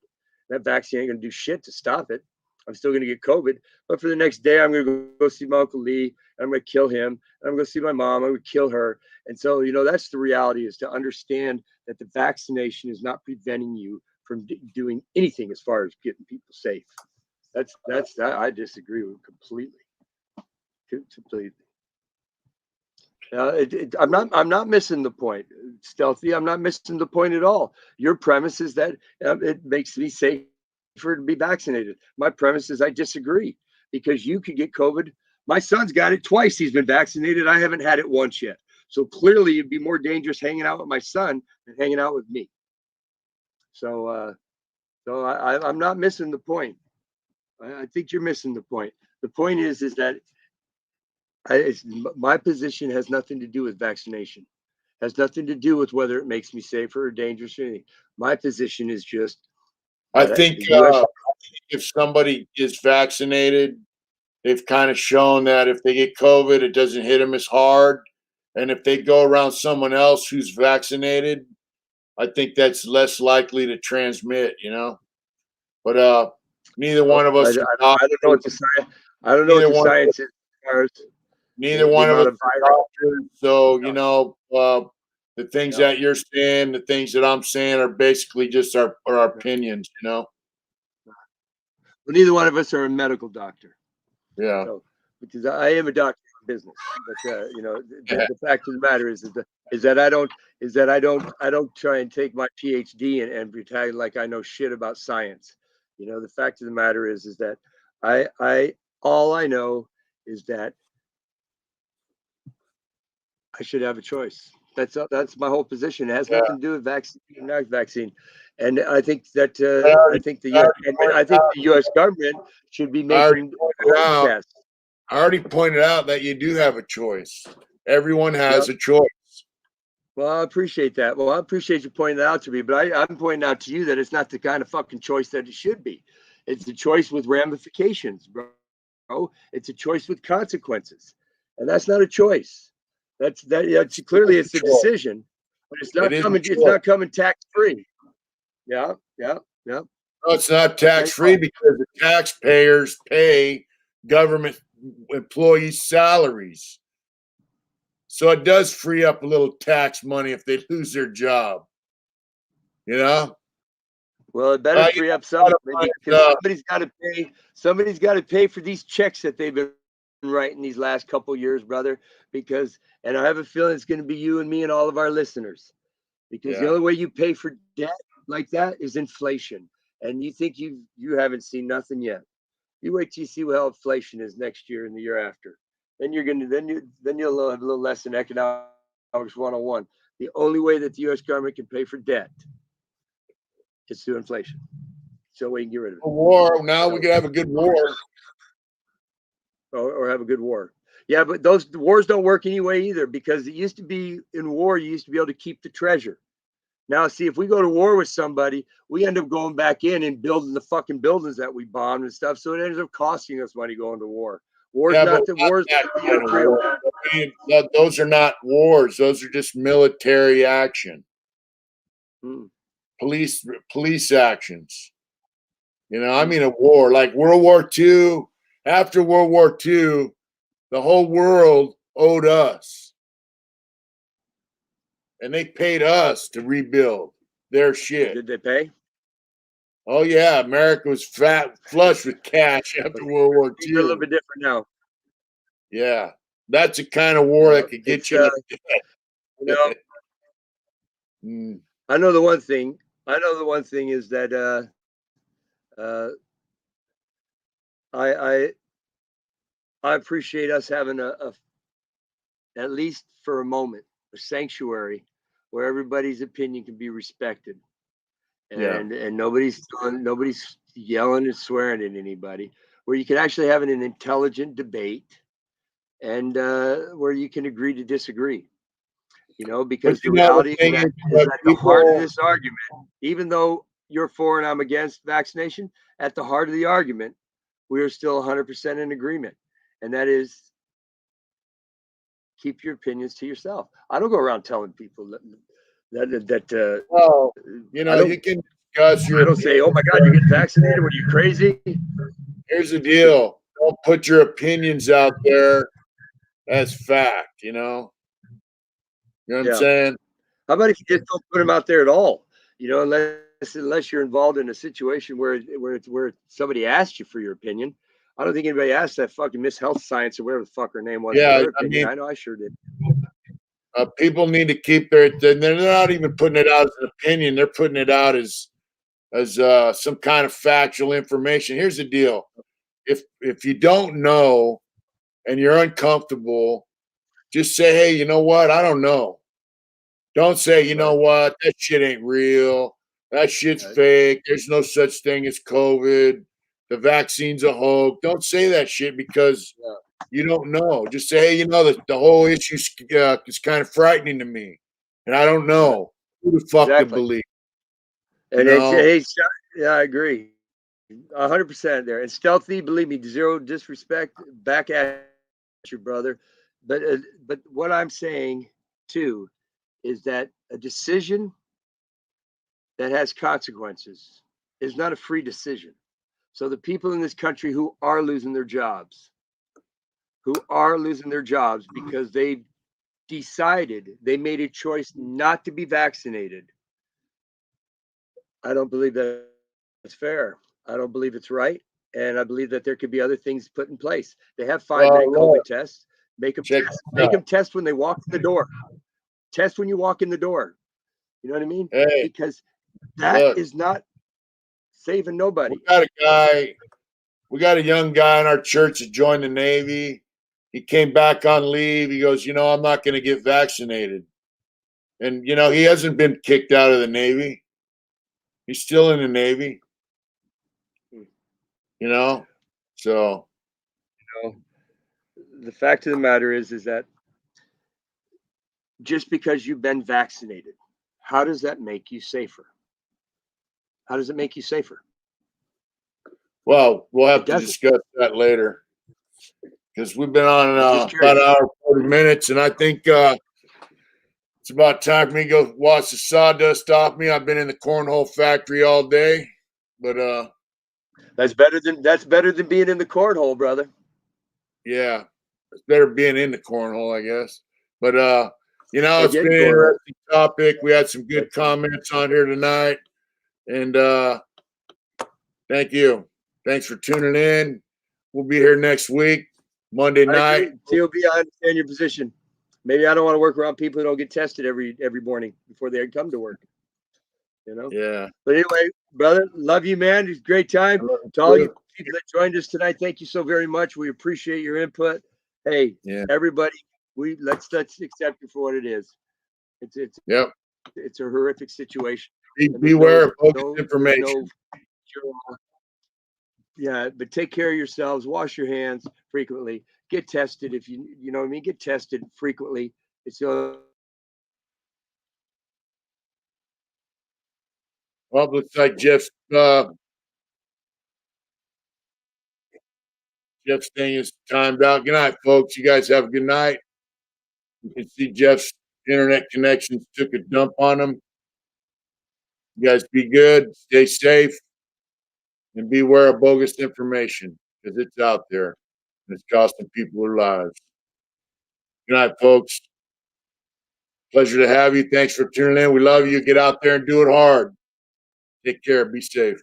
That vaccine ain't gonna do shit to stop it. I'm still gonna get COVID, but for the next day, I'm gonna go see my Uncle Lee, and I'm gonna kill him, and I'm gonna see my mom, I'm gonna kill her. And so, that's the reality, is to understand that the vaccination is not preventing you from doing anything as far as getting people safe. That's I disagree with completely. I'm not missing the point, Stealthy. I'm not missing the point at all. Your premise is that it makes me safer to be vaccinated. My premise is I disagree because you could get COVID. My son's got it twice. He's been vaccinated. I haven't had it once yet. So clearly, it'd be more dangerous hanging out with my son than hanging out with me. So I'm not missing the point. I think you're missing the point. The point is that my position has nothing to do with vaccination. Has nothing to do with whether it makes me safer or dangerous or anything. My position is just. I think if somebody is vaccinated, they've kind of shown that if they get COVID, it doesn't hit them as hard. And if they go around someone else who's vaccinated, I think that's less likely to transmit, But neither one of us. I don't know what the science. I don't know what the science is. Neither one of us are doctors, so the things that you're saying, the things that I'm saying, are basically just our opinions, Well, neither one of us are a medical doctor. Yeah. So, because I am a doctor in business, but the fact of the matter is that I don't try and take my PhD and pretend like I know shit about science. The fact of the matter is that all I know is that I should have a choice. That's my whole position. It has nothing to do with vaccine or not vaccine. And I think that I think the U.S. government should be making tests. I already pointed out that you do have a choice. Everyone has a choice. Well, I appreciate that. Well, I appreciate you pointing that out to me, but I'm pointing out to you that it's not the kind of fucking choice that it should be. It's a choice with ramifications, bro. It's a choice with consequences, and that's not a choice. That's clearly it's a decision, but it's not coming. It's not coming tax free. Yeah. No, it's not tax free because the taxpayers pay government employees' salaries. So it does free up a little tax money if they lose their job. You know? Well, it better free up something because somebody's got to pay for these checks that they've been writing these last couple of years, brother. And I have a feeling it's going to be you and me and all of our listeners. Because the only way you pay for debt like that is inflation. And you think you haven't seen nothing yet. You wait till you see how inflation is next year and the year after. Then you'll have a little less in economics 101. The only way that the U.S. government can pay for debt is through inflation. So we can get rid of it. A war. Now we can have a good war. Or have a good war. Yeah, but those wars don't work anyway either, because it used to be in war, you used to be able to keep the treasure. Now, see, if we go to war with somebody, we end up going back in and building the fucking buildings that we bombed and stuff. So it ends up costing us money going to war. Those are not wars. Those are just military action. Police actions. You know, I mean a war like World War II. After World War II, the whole world owed us. And they paid us to rebuild their shit. Did they pay? Oh yeah, America was flush with cash after World War II. They're a little bit different now. Yeah, that's the kind of war that could get you. I know the one thing. Is that I appreciate us having a at least for a moment, a sanctuary where everybody's opinion can be respected, and nobody's yelling and swearing at anybody. Where you can actually have an intelligent debate, and where you can agree to disagree. You know, because the reality is that at the heart of this argument, even though you're for and I'm against vaccination, at the heart of the argument, we are still 100% in agreement, and that is, keep your opinions to yourself. I don't go around telling people that well, you know, you can discuss your. I don't say, "Oh my God, you're getting vaccinated? Were you crazy?" Here's the deal: don't put your opinions out there as fact. You know what I'm saying? How about if you just don't put them out there at all? You know, unless you're involved in a situation where somebody asked you for your opinion. I don't think anybody asked that fucking Miss Health Science or whatever the fuck her name was. Yeah, I mean, I know I sure did. People need to keep they're not even putting it out as an opinion. They're putting it out as some kind of factual information. Here's the deal. If you don't know and you're uncomfortable, just say, hey, you know what? I don't know. Don't say, you know what? That shit ain't real. That shit's fake. There's no such thing as COVID. The vaccine's a hoax. Don't say that shit because you don't know. Just say, hey, you know, the whole issue is kind of frightening to me, and I don't know who the fuck to believe. And I agree, 100% there. And Stealthy, believe me, zero disrespect back at you, brother. But what I'm saying too is that a decision that has consequences is not a free decision. So the people in this country who are losing their jobs because they made a choice not to be vaccinated. I don't believe that's fair. I don't believe it's right. And I believe that there could be other things put in place. They have 5-minute COVID tests. Make them test when they walk in the door. Test when you walk in the door. You know what I mean? Hey, because that is not saving nobody. We got a young guy in our church that joined the Navy. he came back on leave. He goes, I'm not going to get vaccinated. And, he hasn't been kicked out of the Navy. He's still in the Navy. So. The fact of the matter is that just because you've been vaccinated, how does that make you safer? How does it make you safer? Well, we'll have to discuss that later, because we've been on about an hour, 40 minutes, and I think it's about time for me to go wash the sawdust off me. I've been in the cornhole factory all day, but that's better than being in the cornhole, brother. Yeah, it's better being in the cornhole, I guess. But it's been an interesting topic. We had some good comments on here tonight, and thank you. Thanks for tuning in. We'll be here next week, Monday night. TOB, I understand your position. Maybe I don't want to work around people who don't get tested every morning before they come to work. Yeah. But anyway, brother, love you, man. It's a great time. To all you people that joined us tonight, thank you so very much. We appreciate your input. Hey, everybody, let's accept it for what it is. It's a horrific situation. Beware of bogus information. But take care of yourselves. Wash your hands frequently. Get tested if you know what I mean. Get tested frequently. It's well, looks like Jeff's thing is timed out. Good night, folks. You guys have a good night. You can see Jeff's internet connections took a dump on him. You guys be good, stay safe, and beware of bogus information, because it's out there and it's costing people their lives. Good night, folks. Pleasure to have you. Thanks for tuning in. We love you. Get out there and do it hard. Take care. Be safe.